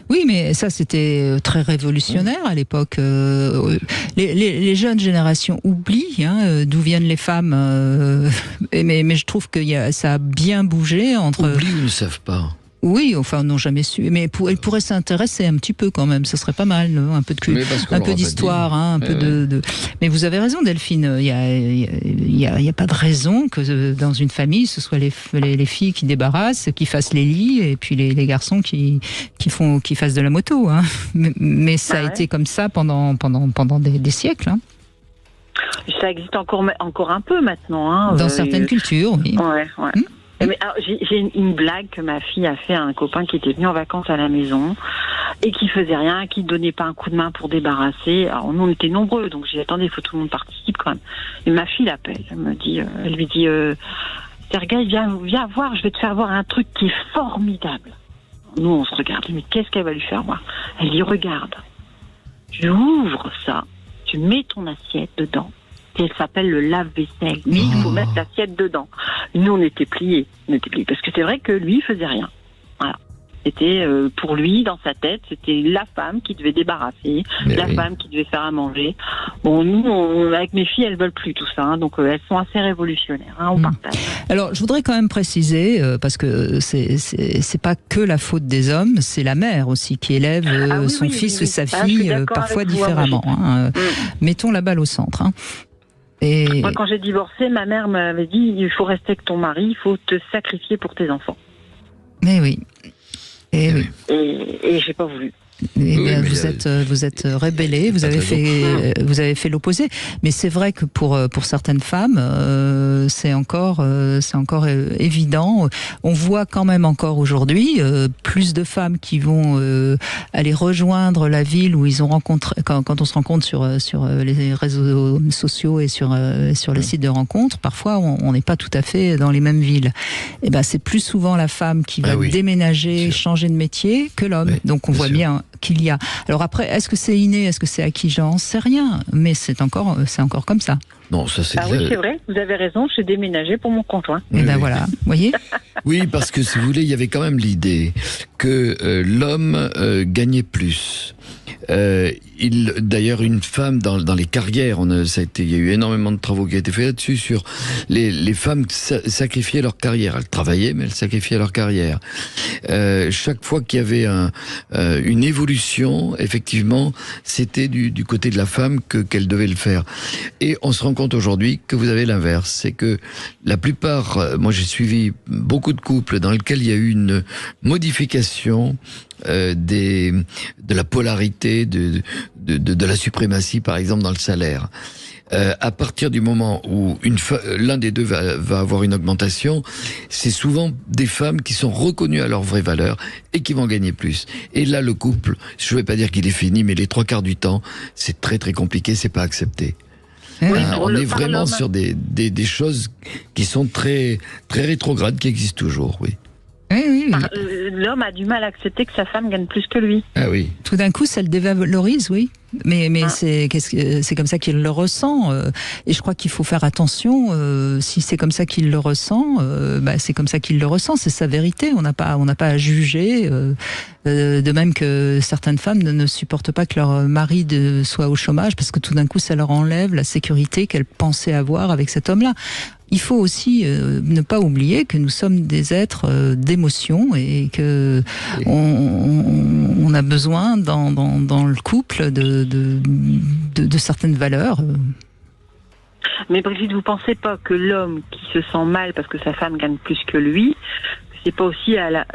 Oui, mais ça, c'était très révolutionnaire à l'époque. Les jeunes générations oublient d'où viennent les femmes. Mais je trouve que ça a bien bougé entre... Oublient ou ne savent pas. Oui, enfin, n'ont jamais su. Mais elles pourraient s'intéresser un petit peu quand même. Ce serait pas mal, un peu d'histoire, un peu de. Mais vous avez raison, Delphine. Il y a pas de raison que dans une famille, ce soit les filles qui débarrassent, qui fassent les lits, et puis les garçons qui fassent de la moto. Hein. Mais ça a été comme ça pendant des siècles. Hein. Ça existe encore un peu maintenant. Hein. Dans certaines cultures, oui. Ouais. Mais alors, j'ai une blague que ma fille a fait à un copain qui était venu en vacances à la maison et qui faisait rien, qui donnait pas un coup de main pour débarrasser. Alors nous on était nombreux, donc j'ai dit attendez, il faut que tout le monde participe quand même. Et ma fille l'appelle, elle lui dit Sergueï, viens voir, je vais te faire voir un truc qui est formidable. Nous on se regarde, mais qu'est-ce qu'elle va lui faire voir? Elle dit regarde, tu ouvres ça, tu mets ton assiette dedans. Elle s'appelle le lave-vaisselle. Mais il faut mettre l'assiette dedans. Nous, on était pliés. Parce que c'est vrai que lui, il faisait rien. Voilà. C'était, pour lui, dans sa tête, c'était la femme qui devait débarrasser, femme qui devait faire à manger. Bon, nous, avec mes filles, elles veulent plus tout ça. Hein, donc, elles sont assez révolutionnaires. Hein, on partage. Alors, je voudrais quand même préciser, parce que c'est pas que la faute des hommes, c'est la mère aussi qui élève son fils ou sa fille parfois différemment. Hein. Mettons la balle au centre. Hein. Et... Moi, quand j'ai divorcé, ma mère m'avait dit il faut rester avec ton mari, il faut te sacrifier pour tes enfants. Mais oui. Et j'ai pas voulu. Vous êtes rébellé, vous avez fait l'opposé. Mais c'est vrai que pour certaines femmes, c'est encore évident. On voit quand même encore aujourd'hui plus de femmes qui vont aller rejoindre la ville où ils ont rencontré. Quand on se rencontre sur les réseaux sociaux et sur les sites de rencontres, parfois on n'est pas tout à fait dans les mêmes villes. Et ben c'est plus souvent la femme qui va déménager, changer de métier que l'homme. Donc on voit bien qu'il y a. Alors après, est-ce que c'est inné, est-ce que c'est acquis, j'en sais rien, mais c'est encore comme ça. Non, ça c'est. Oui, c'est vrai. Vous avez raison. J'ai déménagé pour mon conjoint. Et voilà, vous voyez. Oui, parce que si vous voulez, il y avait quand même l'idée que l'homme gagnait plus. D'ailleurs, une femme dans les carrières, il y a eu énormément de travaux qui ont été faits là-dessus sur les femmes sacrifiaient leur carrière. Elles travaillaient, mais elles sacrifiaient leur carrière. Chaque fois qu'il y avait une évolution, effectivement, c'était du côté de la femme qu'elle devait le faire. Et on se rend compte aujourd'hui que vous avez l'inverse. C'est que la plupart, moi j'ai suivi beaucoup de couples dans lesquels il y a eu une modification de la polarité, de la suprématie, par exemple, dans le salaire. À partir du moment où l'un des deux va avoir une augmentation, c'est souvent des femmes qui sont reconnues à leur vraie valeur et qui vont gagner plus. Et là, le couple, je ne vais pas dire qu'il est fini, mais les 3/4 du temps, c'est très très compliqué, c'est pas accepté. On est vraiment sur des choses qui sont très très rétrogrades, qui existent toujours, oui. Oui. L'homme a du mal à accepter que sa femme gagne plus que lui. Ah oui. Tout d'un coup, ça le dévalorise, oui. Mais c'est comme ça qu'il le ressent. Et je crois qu'il faut faire attention. Si c'est comme ça qu'il le ressent, c'est comme ça qu'il le ressent. C'est sa vérité. On n'a pas à juger. De même que certaines femmes ne supportent pas que leur mari soit au chômage parce que tout d'un coup, ça leur enlève la sécurité qu'elles pensaient avoir avec cet homme-là. Il faut aussi ne pas oublier que nous sommes des êtres d'émotion et que on a besoin dans le couple de certaines valeurs. Mais Brigitte, vous pensez pas que l'homme qui se sent mal parce que sa femme gagne plus que lui, c'est pas aussi à la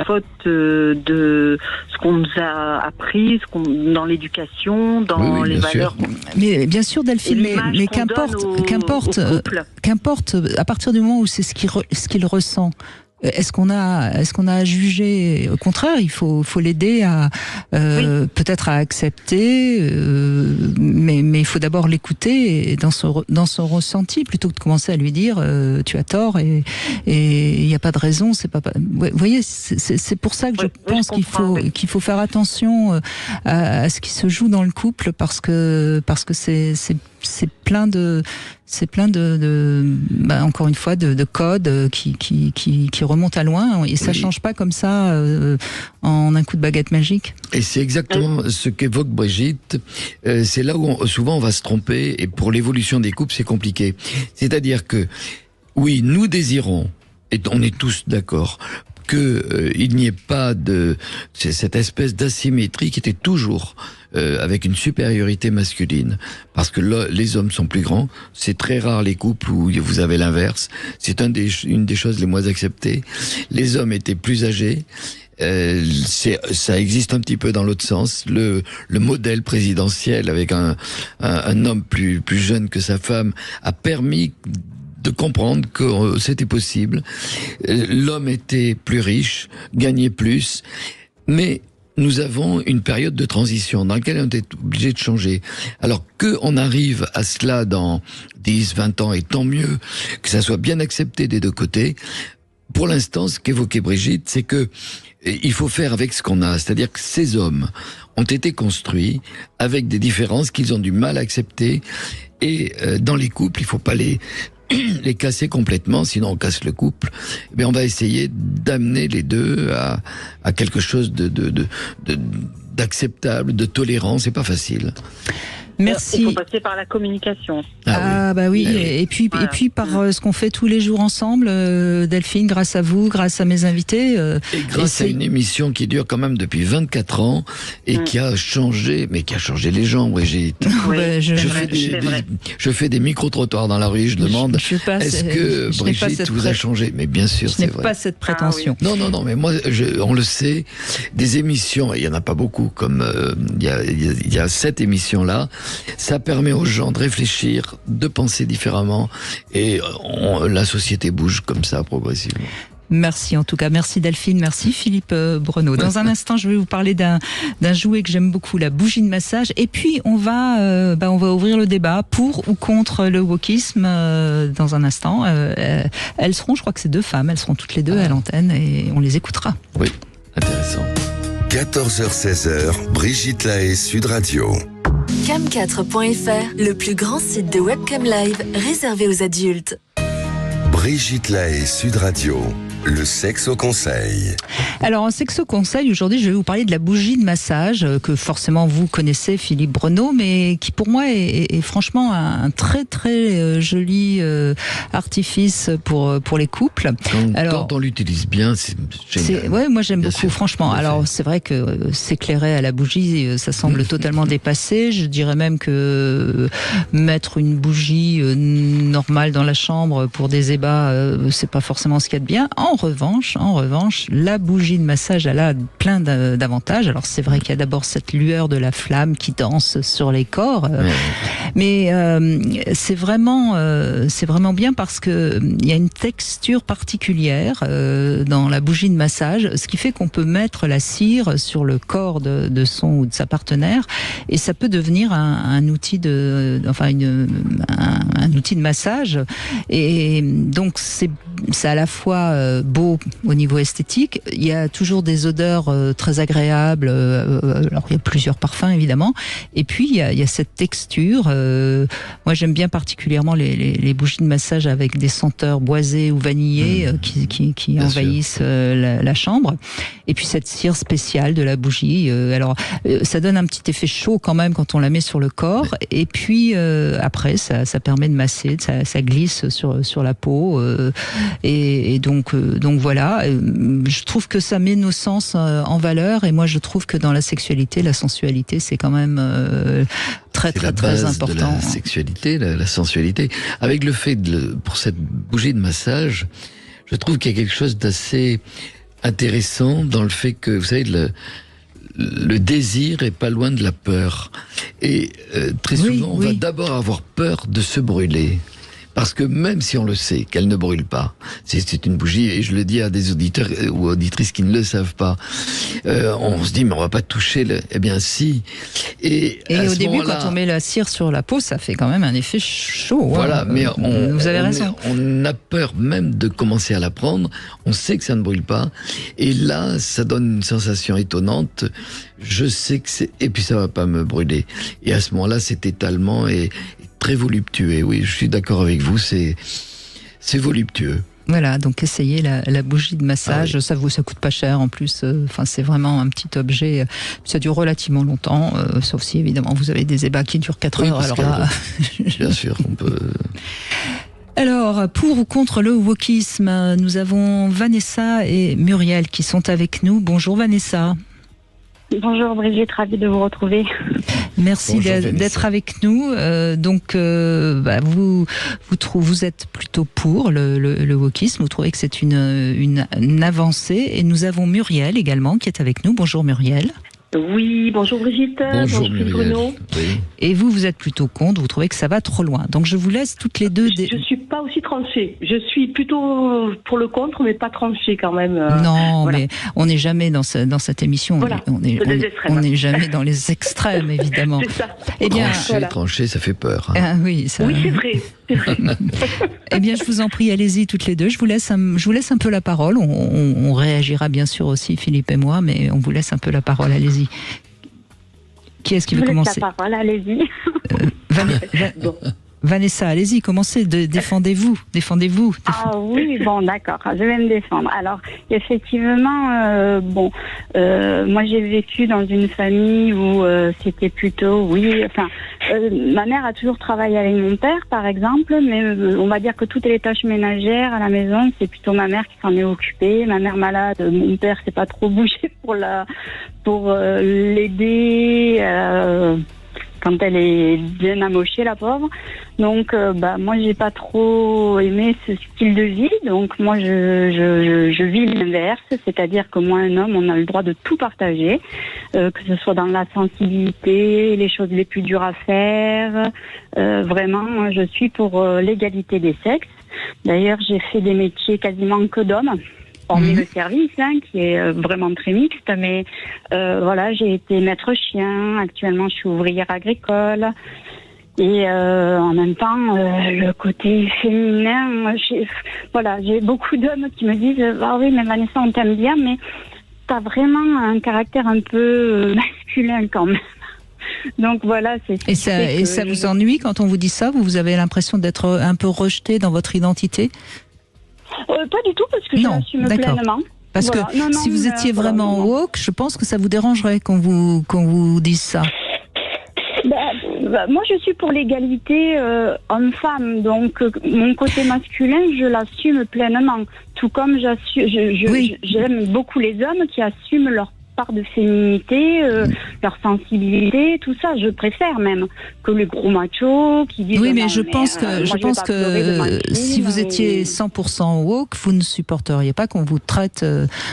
faute de ce qu'on nous a appris, dans l'éducation, dans les valeurs. Mais bien sûr, Delphine, mais qu'importe, à partir du moment où c'est ce qu'il ressent. est-ce qu'on a à juger? Au contraire, il faut l'aider à peut-être à accepter, mais il faut d'abord l'écouter dans son ressenti, plutôt que de commencer à lui dire tu as tort et il n'y a pas de raison. C'est pas. Vous voyez, c'est pour ça que je pense qu'il faut faire attention à ce qui se joue dans le couple, parce que c'est plein de encore une fois de codes qui remontent à loin, et ça change pas comme ça en un coup de baguette magique. Et c'est exactement ce qu'évoque Brigitte. C'est là où souvent on va se tromper, et pour l'évolution des couples c'est compliqué. C'est-à-dire que oui, nous désirons, et on est tous d'accord, que il n'y ait pas de cette espèce d'asymétrie qui était toujours avec une supériorité masculine, parce que les hommes sont plus grands. C'est très rare les couples où vous avez l'inverse. C'est une des choses les moins acceptées. Les hommes étaient plus âgés. Ça existe un petit peu dans l'autre sens. Le modèle présidentiel avec un homme plus jeune que sa femme a permis de comprendre que c'était possible. L'homme était plus riche, gagnait plus, mais nous avons une période de transition dans laquelle on est obligé de changer. Alors qu'on arrive à cela dans 10, 20 ans, et tant mieux que ça soit bien accepté des deux côtés. Pour l'instant, ce qu'évoquait Brigitte, c'est que il faut faire avec ce qu'on a. C'est-à-dire que ces hommes ont été construits avec des différences qu'ils ont du mal à accepter. Et dans les couples, il faut pas les casser complètement, sinon on casse le couple. Mais on va essayer d'amener les deux à quelque chose d'acceptable, de tolérant. C'est pas facile. Merci. Il faut passer par la communication. Bah oui. Et puis par ce qu'on fait tous les jours ensemble, Delphine, grâce à vous, grâce à mes invités. Et grâce à une émission qui dure quand même depuis 24 ans et qui a changé les gens, Brigitte. Je fais des micro-trottoirs dans la rue, je demande, est-ce que Brigitte vous a changé? Mais bien sûr, c'est vrai. Je n'ai pas cette prétention. Non, mais moi, on le sait, des émissions, et il n'y en a pas beaucoup, comme il y a cette émission-là, ça permet aux gens de réfléchir, de penser différemment, et la société bouge comme ça progressivement. Merci en tout cas, merci Delphine, merci Philippe Breneau. Dans un instant, je vais vous parler d'un jouet que j'aime beaucoup, la bougie de massage. Et puis on va ouvrir le débat pour ou contre le wokisme dans un instant. Elles seront, je crois que c'est 2 femmes, elles seront toutes les 2 à l'antenne et on les écoutera. Oui, intéressant. 14h-16h, Brigitte Lahaie, Sud Radio. Cam4.fr, le plus grand site de webcam live réservé aux adultes. Brigitte Lahaie, Sud Radio. Le sexe au conseil. Alors, en sexe au conseil, aujourd'hui, je vais vous parler de la bougie de massage, que forcément vous connaissez, Philippe Breneau, mais qui pour moi est franchement un très très joli artifice pour les couples. Quand on l'utilise bien, c'est génial. Ouais, moi j'aime bien beaucoup, sûr, franchement. Alors, c'est vrai que s'éclairer à la bougie, ça semble totalement dépassé. Je dirais même que mettre une bougie normale dans la chambre pour des ébats, c'est pas forcément ce qu'il y a de bien. En revanche, la bougie de massage, elle a plein d'avantages. Alors c'est vrai qu'il y a d'abord cette lueur de la flamme qui danse sur les corps, mais c'est vraiment bien parce que il y a une texture particulière dans la bougie de massage, ce qui fait qu'on peut mettre la cire sur le corps de son ou de sa partenaire, et ça peut devenir un outil un outil de massage. Et donc c'est à la fois beau au niveau esthétique, il y a toujours des odeurs très agréables, alors il y a plusieurs parfums évidemment, et puis il y a cette texture, moi j'aime bien particulièrement les bougies de massage avec des senteurs boisées ou vanillées qui envahissent la chambre, et puis cette cire spéciale de la bougie, alors ça donne un petit effet chaud quand même quand on la met sur le corps, et puis après ça permet de masser, ça glisse sur la peau, et donc voilà, je trouve que ça met nos sens en valeur, et moi je trouve que dans la sexualité, la sensualité, c'est quand même très important. De la sexualité, la sensualité. Avec le fait pour cette bougie de massage, je trouve qu'il y a quelque chose d'assez intéressant dans le fait que, vous savez, le désir est pas loin de la peur. Et très souvent, on va d'abord avoir peur de se brûler. Parce que même si on le sait, qu'elle ne brûle pas, c'est une bougie, et je le dis à des auditeurs ou auditrices qui ne le savent pas, on se dit, mais on va pas toucher eh bien, si. Et au début, quand on met la cire sur la peau, ça fait quand même un effet chaud. Voilà, mais vous avez raison. On a peur même de commencer à la prendre. On sait que ça ne brûle pas. Et là, ça donne une sensation étonnante. Je sais que et puis ça va pas me brûler. Et à ce moment-là, cet étalement est très voluptueux. Et oui, je suis d'accord avec vous, c'est voluptueux. Voilà, donc essayez la bougie de massage. Ah oui. Ça coûte pas cher en plus. Enfin, c'est vraiment un petit objet. Ça dure relativement longtemps, sauf si évidemment vous avez des ébats qui durent 4 heures. Alors là, bien sûr, on peut. Alors, pour ou contre le wokisme, nous avons Vanessa et Muriel qui sont avec nous. Bonjour Vanessa. Bonjour Brigitte, ravie de vous retrouver. Merci d'être avec nous. Vous êtes plutôt pour le wokisme. Vous trouvez que c'est une avancée. Et nous avons Muriel également qui est avec nous. Bonjour Muriel. Oui, bonjour Brigitte. Bonjour Muriel. Bruno. Oui. Et vous êtes plutôt contre, vous trouvez que ça va trop loin. Donc je vous laisse toutes les deux... Je ne suis pas aussi tranchée. Je suis plutôt pour le contre, mais pas tranchée quand même. Non, voilà. Mais on n'est jamais dans cette émission. Voilà, on n'est jamais dans les extrêmes, évidemment. C'est ça. Eh bien, Trancher, ça fait peur. Ah, oui, ça... Oui, c'est vrai. Eh bien, je vous en prie, allez-y toutes les deux. Je vous laisse un peu la parole. On réagira bien sûr aussi, Philippe et moi, mais on vous laisse un peu la parole. Allez-y. Qui est-ce qui veut commencer? La parole, allez-y. Bon. Vanessa, allez-y, commencez, défendez-vous. Ah oui, bon, d'accord, je vais me défendre. Alors, effectivement, moi j'ai vécu dans une famille où c'était plutôt, ma mère a toujours travaillé avec mon père, par exemple, mais on va dire que toutes les tâches ménagères à la maison, c'est plutôt ma mère qui s'en est occupée. Ma mère malade, mon père s'est pas trop bougé pour l'aider. Quand elle est bien amochée, la pauvre. Donc, moi, j'ai pas trop aimé ce style de vie. Donc, moi, je vis l'inverse. C'est-à-dire que moi, un homme, on a le droit de tout partager. Que ce soit dans la sensibilité, les choses les plus dures à faire. Vraiment, moi, je suis pour l'égalité des sexes. D'ailleurs, j'ai fait des métiers quasiment que d'hommes. Hormis le service, qui est vraiment très mixte, mais j'ai été maître chien. Actuellement, je suis ouvrière agricole. Et en même temps, le côté féminin, j'ai beaucoup d'hommes qui me disent « Ah oui, mais Vanessa, on t'aime bien, mais t'as vraiment un caractère un peu masculin quand même. » Donc voilà, c'est Et ça vous ennuie quand on vous dit ça? Vous avez l'impression d'être un peu rejeté dans votre identité? Pas du tout, parce que je l'assume pleinement. Parce que si vous étiez vraiment woke, je pense que ça vous dérangerait qu'on vous dise ça. Moi, je suis pour l'égalité homme-femme, donc mon côté masculin, je l'assume pleinement. Tout comme j'aime beaucoup les hommes qui assument leur part de féminité, leur sensibilité, tout ça. Je préfère même que les gros machos qui disent... Oui, mais je pense que si vous étiez 100% woke, vous ne supporteriez pas qu'on vous traite,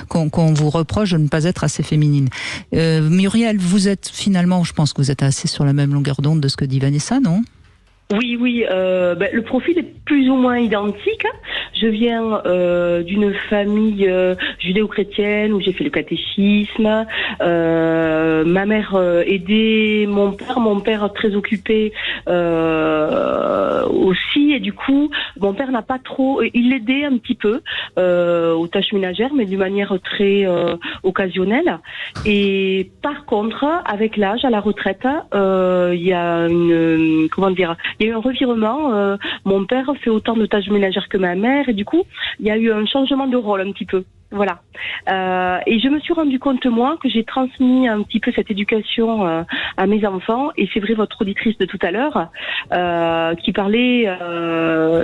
qu'on vous reproche de ne pas être assez féminine. Muriel, vous êtes finalement, je pense que vous êtes assez sur la même longueur d'onde de ce que dit Vanessa, non ? Oui, le profil est plus ou moins identique. Je viens d'une famille judéo-chrétienne où j'ai fait le catéchisme. Ma mère aidait mon père très occupé aussi, et du coup mon père n'a pas trop, il l'aidait un petit peu aux tâches ménagères, mais d'une manière très occasionnelle. Et par contre, avec l'âge, à la retraite, il y a il y a eu un revirement. Mon père fait autant de tâches ménagères que ma mère, et du coup, il y a eu un changement de rôle un petit peu. Voilà. Et je me suis rendu compte, moi, que j'ai transmis un petit peu cette éducation à mes enfants. Et c'est vrai, votre auditrice de tout à l'heure, qui parlait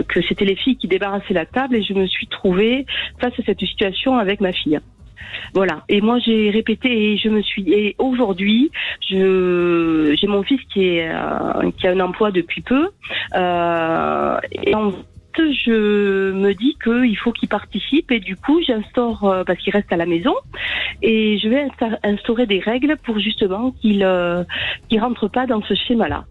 que c'était les filles qui débarrassaient la table, et je me suis trouvée face à cette situation avec ma fille. Voilà. Et moi, j'ai répété, et aujourd'hui, j'ai mon fils qui a un emploi depuis peu, et en fait, je me dis qu'il faut qu'il participe, et du coup, j'instaure, parce qu'il reste à la maison, et je vais instaurer des règles pour justement qu'il rentre pas dans ce schéma-là.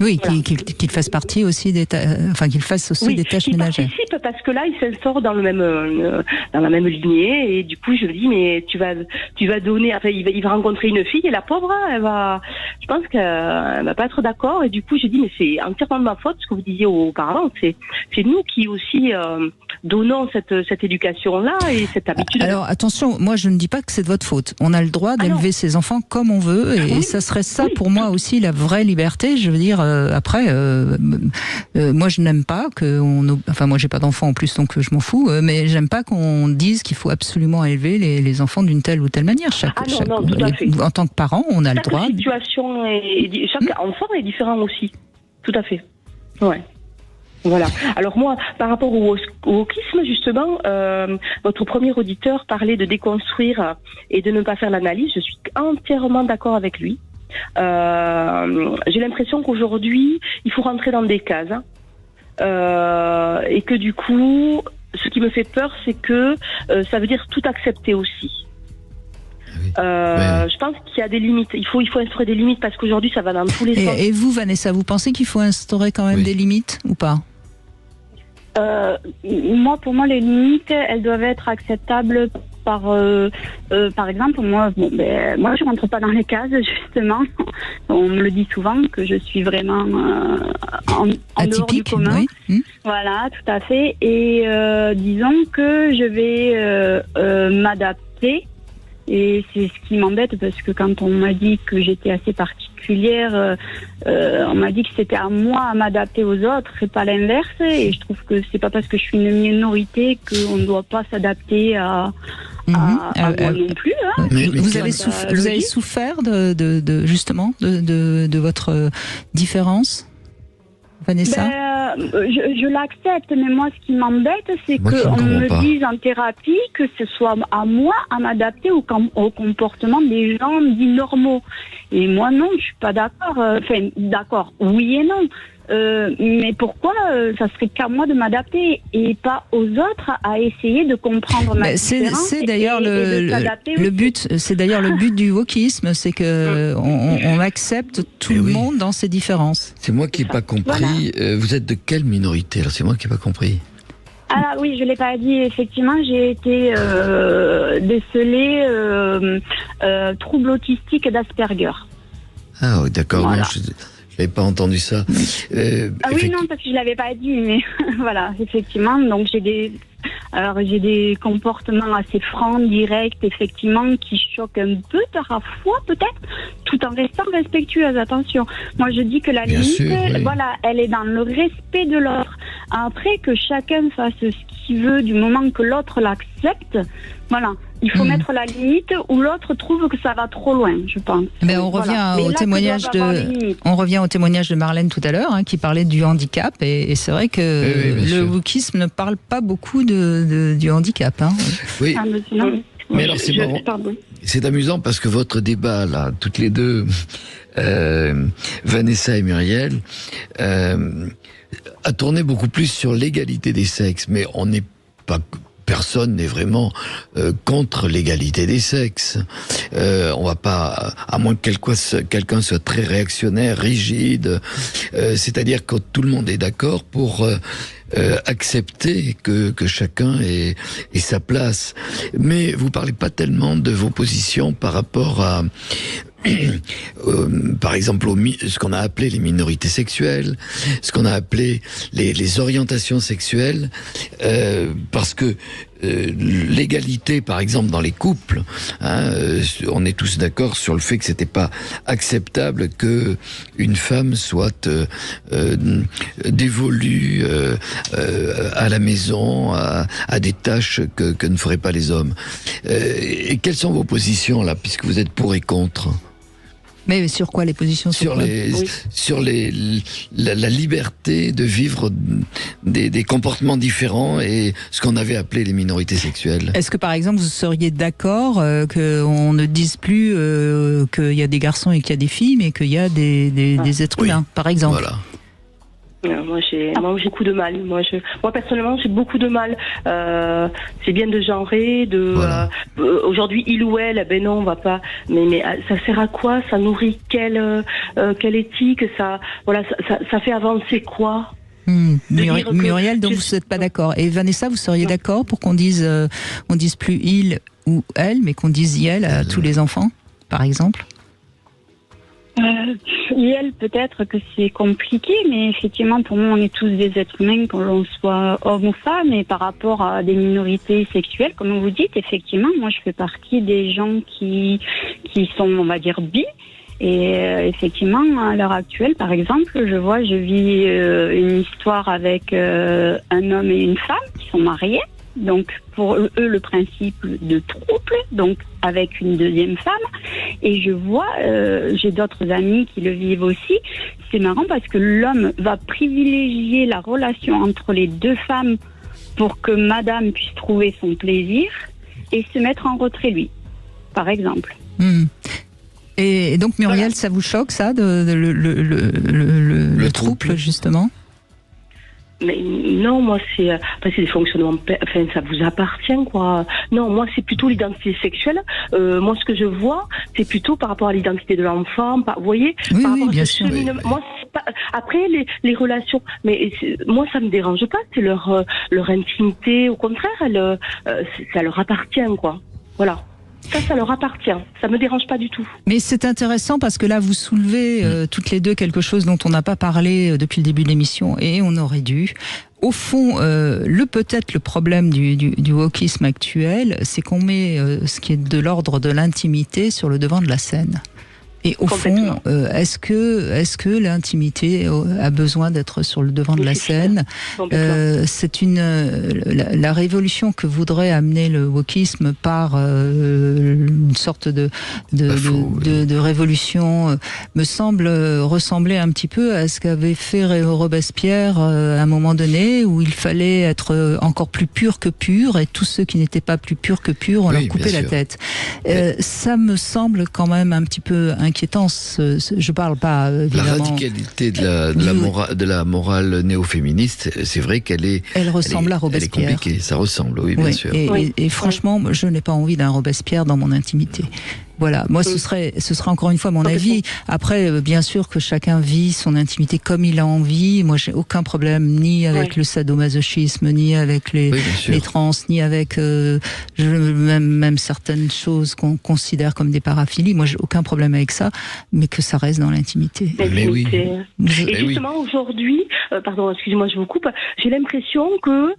Oui, Voilà. qu'il fasse partie aussi des qu'il fasse aussi des tâches il ménagères. participe parce que là, il s'instaure dans la même lignée et du coup, je me dis mais tu vas donner. Enfin, il va rencontrer une fille et la pauvre, je pense qu'elle va pas être d'accord et du coup, je dis mais c'est entièrement de ma faute ce que vous disiez auparavant. C'est nous qui aussi donnons cette éducation-là et cette habitude. Alors attention, moi je ne dis pas que c'est de votre faute. On a le droit d'élever ses enfants comme on veut et ça serait ça pour moi aussi la vraie liberté. Je veux dire. Après, moi je n'aime pas moi j'ai pas d'enfants en plus donc je m'en fous, mais j'aime pas qu'on dise qu'il faut absolument élever les enfants d'une telle ou telle manière. Non, tout à fait. En tant que parent, on a le droit. Chaque enfant est différent aussi. Tout à fait. Ouais. Voilà. Alors moi, par rapport au wokisme, justement, votre premier auditeur parlait de déconstruire et de ne pas faire l'analyse. Je suis entièrement d'accord avec lui. J'ai l'impression qu'aujourd'hui, il faut rentrer dans des cases et que du coup, ce qui me fait peur, c'est que ça veut dire tout accepter aussi. Je pense qu'il y a des limites. Il faut instaurer des limites parce qu'aujourd'hui, ça va dans tous les sens. Et vous, Vanessa, vous pensez qu'il faut instaurer quand même des limites ou pas ? Pour moi, les limites, elles doivent être acceptables par exemple, moi, je rentre pas dans les cases, justement. On me le dit souvent que je suis vraiment en dehors du commun. Oui. Voilà, tout à fait. Et disons que je vais m'adapter. Et c'est ce qui m'embête parce que quand on m'a dit que j'étais assez particulière, on m'a dit que c'était à moi à m'adapter aux autres et pas l'inverse. Et je trouve que c'est pas parce que je suis une minorité qu'on ne doit pas s'adapter à moi non plus. Hein. Mais vous avez souffert justement de votre différence, Vanessa? Je l'accepte, mais moi, ce qui m'embête, c'est qu'on me dise en thérapie que ce soit à moi à m'adapter au comportement des gens dits normaux. Et moi, non, je suis pas d'accord. Enfin, d'accord, oui et non. Mais pourquoi ça serait qu'à moi de m'adapter et pas aux autres à essayer de comprendre ma différence? C'est d'ailleurs le but. C'est d'ailleurs le but du wokisme, c'est que on accepte tout le monde dans ses différences. C'est moi qui n'ai pas compris. Voilà. Vous êtes de quelle minorité? Alors c'est moi qui n'ai pas compris. Ah oui, je l'ai pas dit. Effectivement, j'ai été décelée trouble autistique d'Asperger. Ah oui, d'accord. Voilà. Je n'avais pas entendu ça. Oui, non, parce que je l'avais pas dit, mais voilà, effectivement. Donc j'ai des comportements assez francs, directs, effectivement, qui choquent un peu parfois, peut-être, tout en restant respectueuse. Attention, moi je dis que la limite, voilà, elle est dans le respect de l'autre. Après, que chacun fasse ce qu'il veut du moment que l'autre l'accepte, voilà. Il faut mettre la limite où l'autre trouve que ça va trop loin, je pense. Mais on revient au témoignage de Marlène tout à l'heure, qui parlait du handicap, et c'est vrai que le wokisme ne parle pas beaucoup du handicap. Hein. Oui. Mais alors c'est marrant. C'est amusant parce que votre débat là, toutes les deux, Vanessa et Muriel, a tourné beaucoup plus sur l'égalité des sexes, mais on n'est pas. Personne n'est vraiment contre l'égalité des sexes. On va pas, à moins que quelqu'un soit très réactionnaire, rigide. C'est-à-dire que tout le monde est d'accord pour accepter que chacun ait sa place. Mais vous parlez pas tellement de vos positions par rapport à par exemple ce qu'on a appelé les minorités sexuelles, ce qu'on a appelé les orientations sexuelles, parce que l'égalité, par exemple, dans les couples, on est tous d'accord sur le fait que c'était pas acceptable que une femme soit dévolue à la maison, à des tâches que ne feraient pas les hommes. Et quelles sont vos positions là, puisque vous êtes pour et contre? Mais sur quoi les positions? Sur la liberté de vivre des comportements différents et ce qu'on avait appelé les minorités sexuelles. Est-ce que par exemple vous seriez d'accord qu'on ne dise plus qu'il y a des garçons et qu'il y a des filles, mais qu'il y a des êtres humains, par exemple? Voilà. Moi, j'ai beaucoup de mal. Moi, personnellement, j'ai beaucoup de mal. C'est bien de genrer, aujourd'hui, il ou elle, ben non, on va pas. Mais ça sert à quoi? Ça nourrit quelle éthique? Ça fait avancer quoi? Muriel, donc vous n'êtes pas d'accord. Et Vanessa, vous seriez d'accord pour qu'on dise plus il ou elle, mais qu'on dise elle à tous les enfants, par exemple? Elle, peut-être que c'est compliqué, mais effectivement, pour moi, on est tous des êtres humains, qu'on l'on soit homme ou femme, et par rapport à des minorités sexuelles, comme vous dites, effectivement, moi, je fais partie des gens qui sont, on va dire, bi. Et effectivement, à l'heure actuelle, par exemple, je vis une histoire avec un homme et une femme qui sont mariés. Donc, pour eux, le principe de couple, donc avec une deuxième femme. Et je vois, j'ai d'autres amis qui le vivent aussi. C'est marrant parce que l'homme va privilégier la relation entre les deux femmes pour que madame puisse trouver son plaisir et se mettre en retrait, lui, par exemple. Et donc, Muriel, ça vous choque, ça, le trouble, justement? Mais non, moi c'est des fonctionnements, enfin ça vous appartient quoi. Non, moi c'est plutôt l'identité sexuelle. Moi ce que je vois, c'est plutôt par rapport à l'identité de l'enfant. Vous voyez, oui, par rapport bien à sûr. Moi c'est pas. Après les relations, mais moi ça me dérange pas. C'est leur intimité. Au contraire, ça leur appartient quoi. Voilà. Ça leur appartient. Ça me dérange pas du tout. Mais c'est intéressant parce que là, vous soulevez toutes les deux quelque chose dont on n'a pas parlé depuis le début de l'émission et on aurait dû. Au fond, peut-être le problème du wokisme actuel, c'est qu'on met ce qui est de l'ordre de l'intimité sur le devant de la scène. Et au fond, est-ce que l'intimité a besoin d'être sur le devant de la scène? C'est la révolution que voudrait amener le wokisme par une sorte de révolution me semble ressembler un petit peu à ce qu'avait fait Robespierre à un moment donné, où il fallait être encore plus pur que pur, et tous ceux qui n'étaient pas plus purs que purs, on leur coupait la tête. Ça me semble quand même un petit peu inquiétant. Je parle pas évidemment. La radicalité de la morale néo-féministe, c'est vrai qu'elle est. Elle ressemble à Robespierre. Elle est compliquée, ça ressemble, oui, bien sûr. Et franchement, je n'ai pas envie d'un Robespierre dans mon intimité. Voilà, moi ce serait encore une fois mon avis. Après, bien sûr que chacun vit son intimité comme il a envie. Moi, j'ai aucun problème ni avec le sadomasochisme, ni avec les trans, ni avec même certaines choses qu'on considère comme des paraphilies. Moi, j'ai aucun problème avec ça, mais que ça reste dans l'intimité. Mais oui. Et justement, aujourd'hui, pardon, excusez-moi, je vous coupe. J'ai l'impression que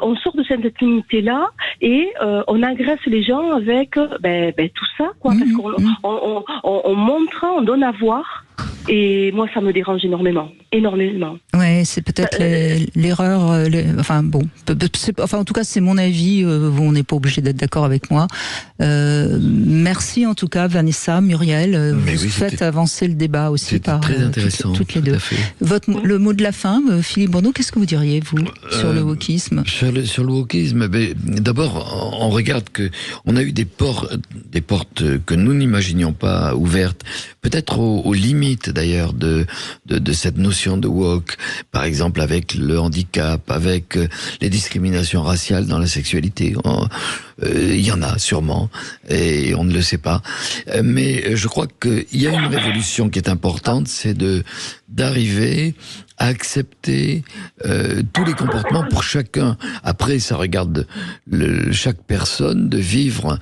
on sort de cette intimité-là et on agresse les gens avec tout ça, quoi. Parce qu'on montre, on donne à voir. Et moi, ça me dérange énormément. Ouais, c'est peut-être l'erreur. Enfin bon, en tout cas, c'est mon avis. On n'est pas obligé d'être d'accord avec moi. Merci en tout cas, Vanessa, Muriel. Vous faites avancer le débat aussi par très intéressant, toutes les deux. Le mot de la fin, Philippe Bourneau, qu'est-ce que vous diriez vous sur le wokisme? Sur le wokisme, d'abord, on regarde que on a eu des portes que nous n'imaginions pas ouvertes, peut-être aux limites d'ailleurs de cette notion de woke, par exemple avec le handicap, avec les discriminations raciales dans la sexualité. Il y en a sûrement, et on ne le sait pas. Mais je crois qu'il y a une révolution qui est importante, c'est d'arriver à accepter tous les comportements pour chacun. Après, ça regarde chaque personne de vivre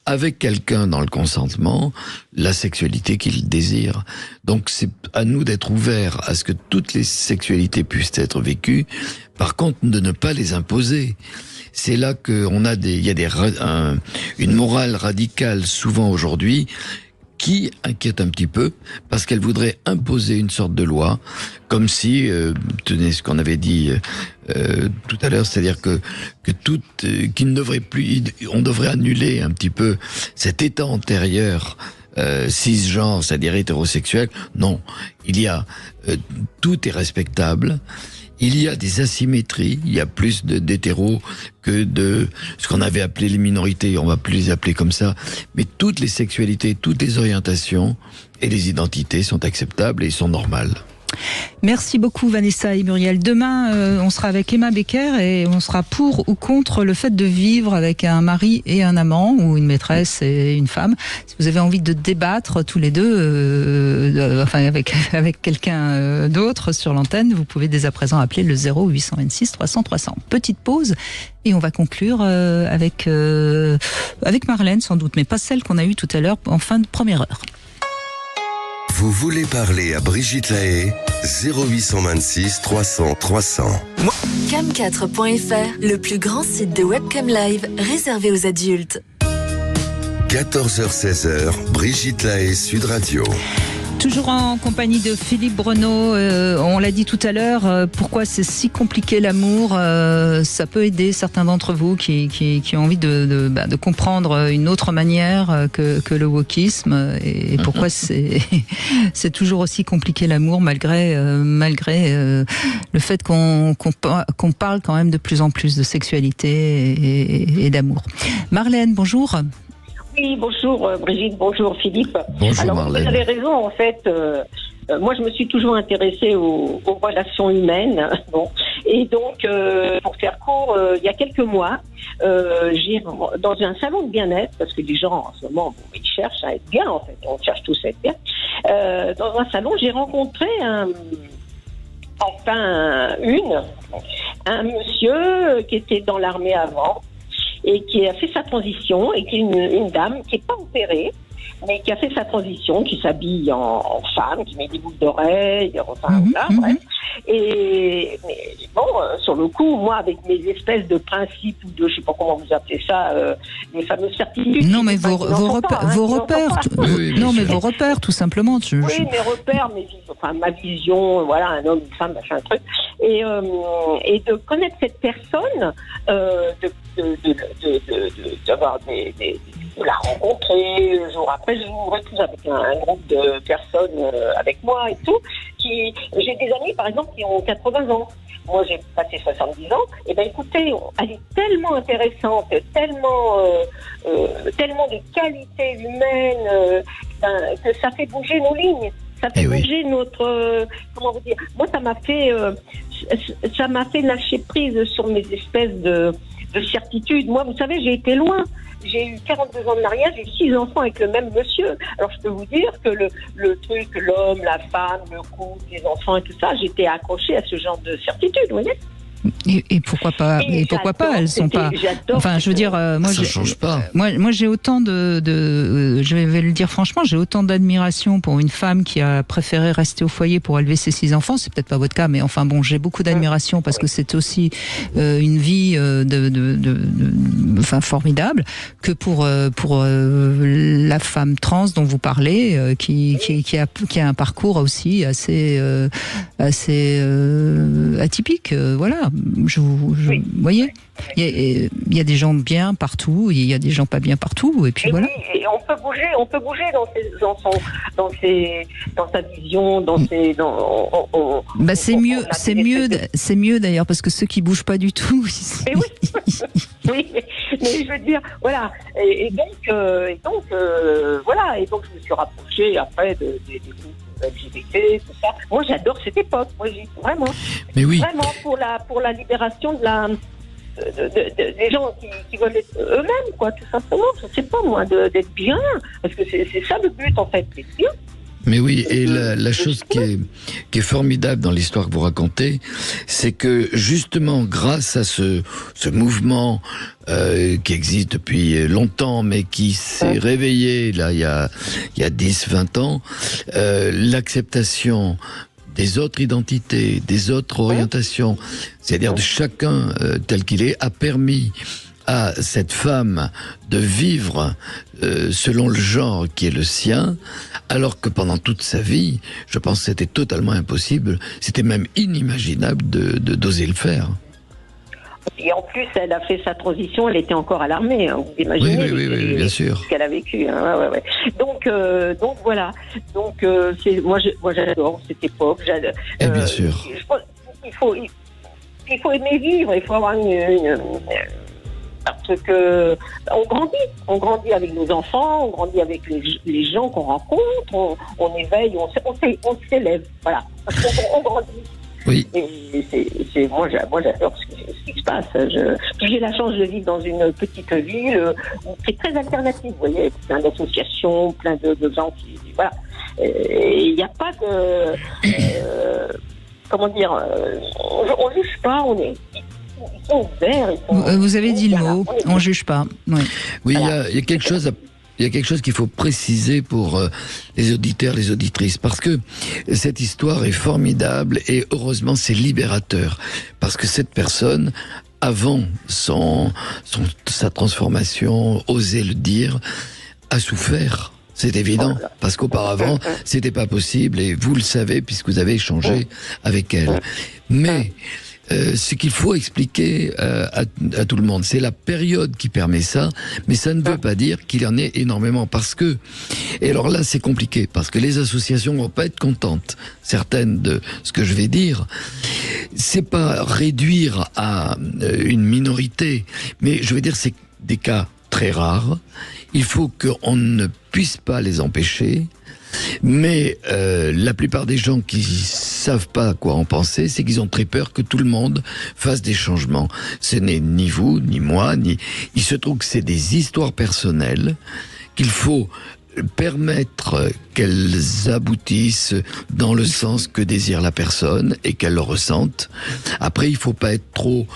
avec quelqu'un dans le consentement, la sexualité qu'il désire. Donc c'est à nous d'être ouverts à ce que toutes les sexualités puissent être vécues, par contre de ne pas les imposer. C'est là qu'on a une morale radicale souvent aujourd'hui qui inquiète un petit peu, parce qu'elle voudrait imposer une sorte de loi, comme si, tenez ce qu'on avait dit tout à l'heure, c'est-à-dire qu'il ne devrait plus, on devrait annuler un petit peu cet état antérieur cisgenre, c'est-à-dire hétérosexuel. Non, tout est respectable. Il y a des asymétries, il y a plus d'hétéros que de ce qu'on avait appelé les minorités, on va plus les appeler comme ça, mais toutes les sexualités, toutes les orientations et les identités sont acceptables et sont normales. Merci beaucoup Vanessa et Muriel. Demain, on sera avec Emma Becker et on sera pour ou contre le fait de vivre avec un mari et un amant ou une maîtresse et une femme. Si vous avez envie de débattre tous les deux, avec quelqu'un d'autre sur l'antenne, vous pouvez dès à présent appeler le 0826 300 300. Petite pause et on va conclure avec Marlène sans doute, mais pas celle qu'on a eue tout à l'heure en fin de première heure. Vous voulez parler à Brigitte Lahaie? 0826 300 300. Cam4.fr, le plus grand site de webcam live réservé aux adultes. 14h-16h, Brigitte Lahaie, Sud Radio. Toujours en compagnie de Philippe Breneau, on l'a dit tout à l'heure, pourquoi c'est si compliqué l'amour, ça peut aider certains d'entre vous qui ont envie de comprendre une autre manière que le wokisme et pourquoi c'est toujours aussi compliqué l'amour malgré le fait qu'on parle quand même de plus en plus de sexualité et d'amour. Marlène, bonjour. Oui, bonjour Brigitte, bonjour Philippe. Bonjour Alors, Marlène. vous avez raison, en fait, moi je me suis toujours intéressée aux relations humaines. Bon. Et donc, pour faire court, il y a quelques mois, j'ai dans un salon de bien-être, parce que les gens en ce moment, ils cherchent à être bien, en fait, on cherche tous à être bien. Dans un salon, j'ai rencontré un monsieur qui était dans l'armée avant, et qui a fait sa transition, et qui est une dame qui n'est pas opérée, mais qui a fait sa transition, qui s'habille en femme, qui met des boucles d'oreilles, bref. Et mais bon, sur le coup, moi, avec mes espèces de principes ou de, je sais pas comment vous appelez ça, les fameuses certitudes. Non, mais vos repères, vos repères, tout simplement. Oui, mes repères, ma vision, voilà, un homme, une femme, machin, un truc. Et de connaître cette personne, de la rencontrer jour après jour, avec un groupe de personnes avec moi et tout. J'ai des amis, par exemple, qui ont 80 ans. Moi, j'ai passé 70 ans. Et ben, écoutez, elle est tellement intéressante, tellement de qualités humaines, que ça fait bouger nos lignes. Ça fait bouger notre... comment vous dire? Moi, ça m'a fait lâcher prise sur mes espèces de certitudes. Moi, vous savez, j'ai été loin. J'ai eu 42 ans de mariage, j'ai 6 enfants avec le même monsieur. Alors, je peux vous dire que le truc, l'homme, la femme, le couple, les enfants et tout ça, j'étais accrochée à ce genre de certitude, vous voyez. Et pourquoi pas? Et pourquoi pas? Elles sont pas. Enfin, je veux dire, moi, ça change pas. Moi, j'ai autant je vais le dire franchement, j'ai autant d'admiration pour une femme qui a préféré rester au foyer pour élever ses 6 enfants. C'est peut-être pas votre cas, mais enfin bon, j'ai beaucoup d'admiration parce que c'est aussi une vie formidable que pour la femme trans dont vous parlez, qui a un parcours aussi assez atypique, voilà. Vous voyez, il y a des gens bien partout, il y a des gens pas bien partout, et puis voilà. Oui, et on peut bouger dans sa vision, c'est mieux d'ailleurs parce que ceux qui bougent pas du tout. Mais oui, oui, mais je veux dire, voilà. Et donc voilà, et donc je me suis rapprochée après des groupes LGBT, tout ça. Moi, j'adore cette époque. Moi, vraiment. Mais oui. Vraiment pour la libération des gens qui veulent être eux-mêmes, quoi, tout simplement. Je sais pas, moi, d'être bien. Parce que c'est ça le but, en fait, d'être bien. Mais oui, et la chose qui est formidable dans l'histoire que vous racontez, c'est que justement, grâce à ce mouvement qui existe depuis longtemps, mais qui s'est réveillé là il y a 10-20 ans, l'acceptation des autres identités, des autres orientations, c'est-à-dire de chacun tel qu'il est, a permis à cette femme de vivre selon le genre qui est le sien, alors que pendant toute sa vie, je pense que c'était totalement impossible, c'était même inimaginable d'oser le faire. Et en plus, elle a fait sa transition, elle était encore à l'armée, hein, vous imaginez oui, bien sûr. Ce qu'elle a vécu. Hein, ouais. Donc voilà. Donc moi j'adore cette époque. Et bien sûr. Il faut aimer vivre, il faut avoir parce que on grandit avec nos enfants, on grandit avec les gens qu'on rencontre, on éveille, on s'élève, voilà, parce qu'on grandit. Oui. Et moi j'adore ce qui se passe. J'ai la chance de vivre dans une petite ville qui est très alternative, vous voyez, plein d'associations, plein de gens qui, voilà. Et il n'y a pas de, comment dire, on juge pas, ils sont ouverts. Vous avez dit le mot, on juge pas. Oui, il y a quelque chose Il y a quelque chose qu'il faut préciser pour les auditeurs, les auditrices, parce que cette histoire est formidable et heureusement c'est libérateur, parce que cette personne, avant sa transformation, osez le dire, a souffert. C'est évident, parce qu'auparavant, c'était pas possible, et vous le savez puisque vous avez échangé avec elle. Mais ce qu'il faut expliquer à tout le monde, c'est la période qui permet ça, mais ça ne veut pas dire qu'il y en ait énormément, parce que, et alors là c'est compliqué, parce que les associations vont pas être contentes, certaines de ce que je vais dire, c'est pas réduire à une minorité, mais je veux dire c'est des cas très rares, il faut qu'on ne puisse pas les empêcher. Mais la plupart des gens qui savent pas quoi en penser, c'est qu'ils ont très peur que tout le monde fasse des changements. Ce n'est ni vous, ni moi, il se trouve que c'est des histoires personnelles qu'il faut permettre qu'elles aboutissent dans le sens que désire la personne et qu'elle le ressente. Après, il faut pas être trop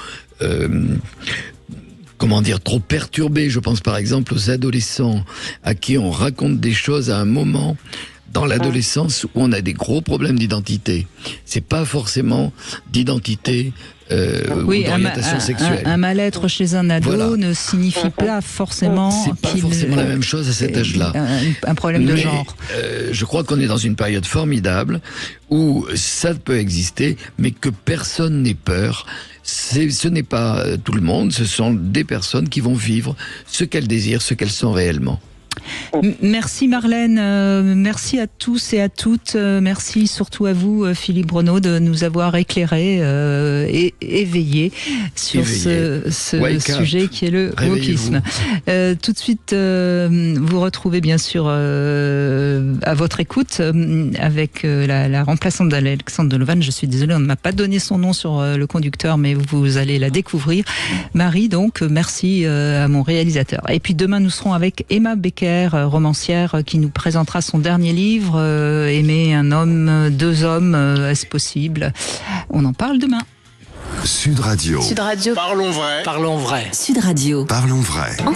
trop perturbé. Je pense par exemple aux adolescents à qui on raconte des choses à un moment dans l'adolescence où on a des gros problèmes d'identité. C'est pas forcément d'identité ou d'orientation sexuelle. Un mal-être chez un ado ne signifie pas forcément c'est pas forcément la même chose à cet âge-là. Un problème de genre. Je crois qu'on est dans une période formidable où ça peut exister, mais que personne n'ait peur. Ce n'est pas tout le monde, ce sont des personnes qui vont vivre ce qu'elles désirent, ce qu'elles sont réellement. Merci Marlène, merci à tous et à toutes, merci surtout à vous Philippe Bruneau de nous avoir éclairé et éveillé sur ce sujet qui est le wokisme. Tout de suite, vous retrouvez bien sûr à votre écoute avec la remplaçante d'Alexandre Delovan. Je suis désolée, on ne m'a pas donné son nom sur le conducteur, mais vous allez la découvrir. Marie, donc, merci à mon réalisateur. Et puis demain, nous serons avec Emma Becker, romancière, qui nous présentera son dernier livre, Aimer un homme, deux hommes, est-ce possible? On en parle demain. Sud Radio. Sud Radio. Parlons vrai. Sud Radio. Parlons vrai.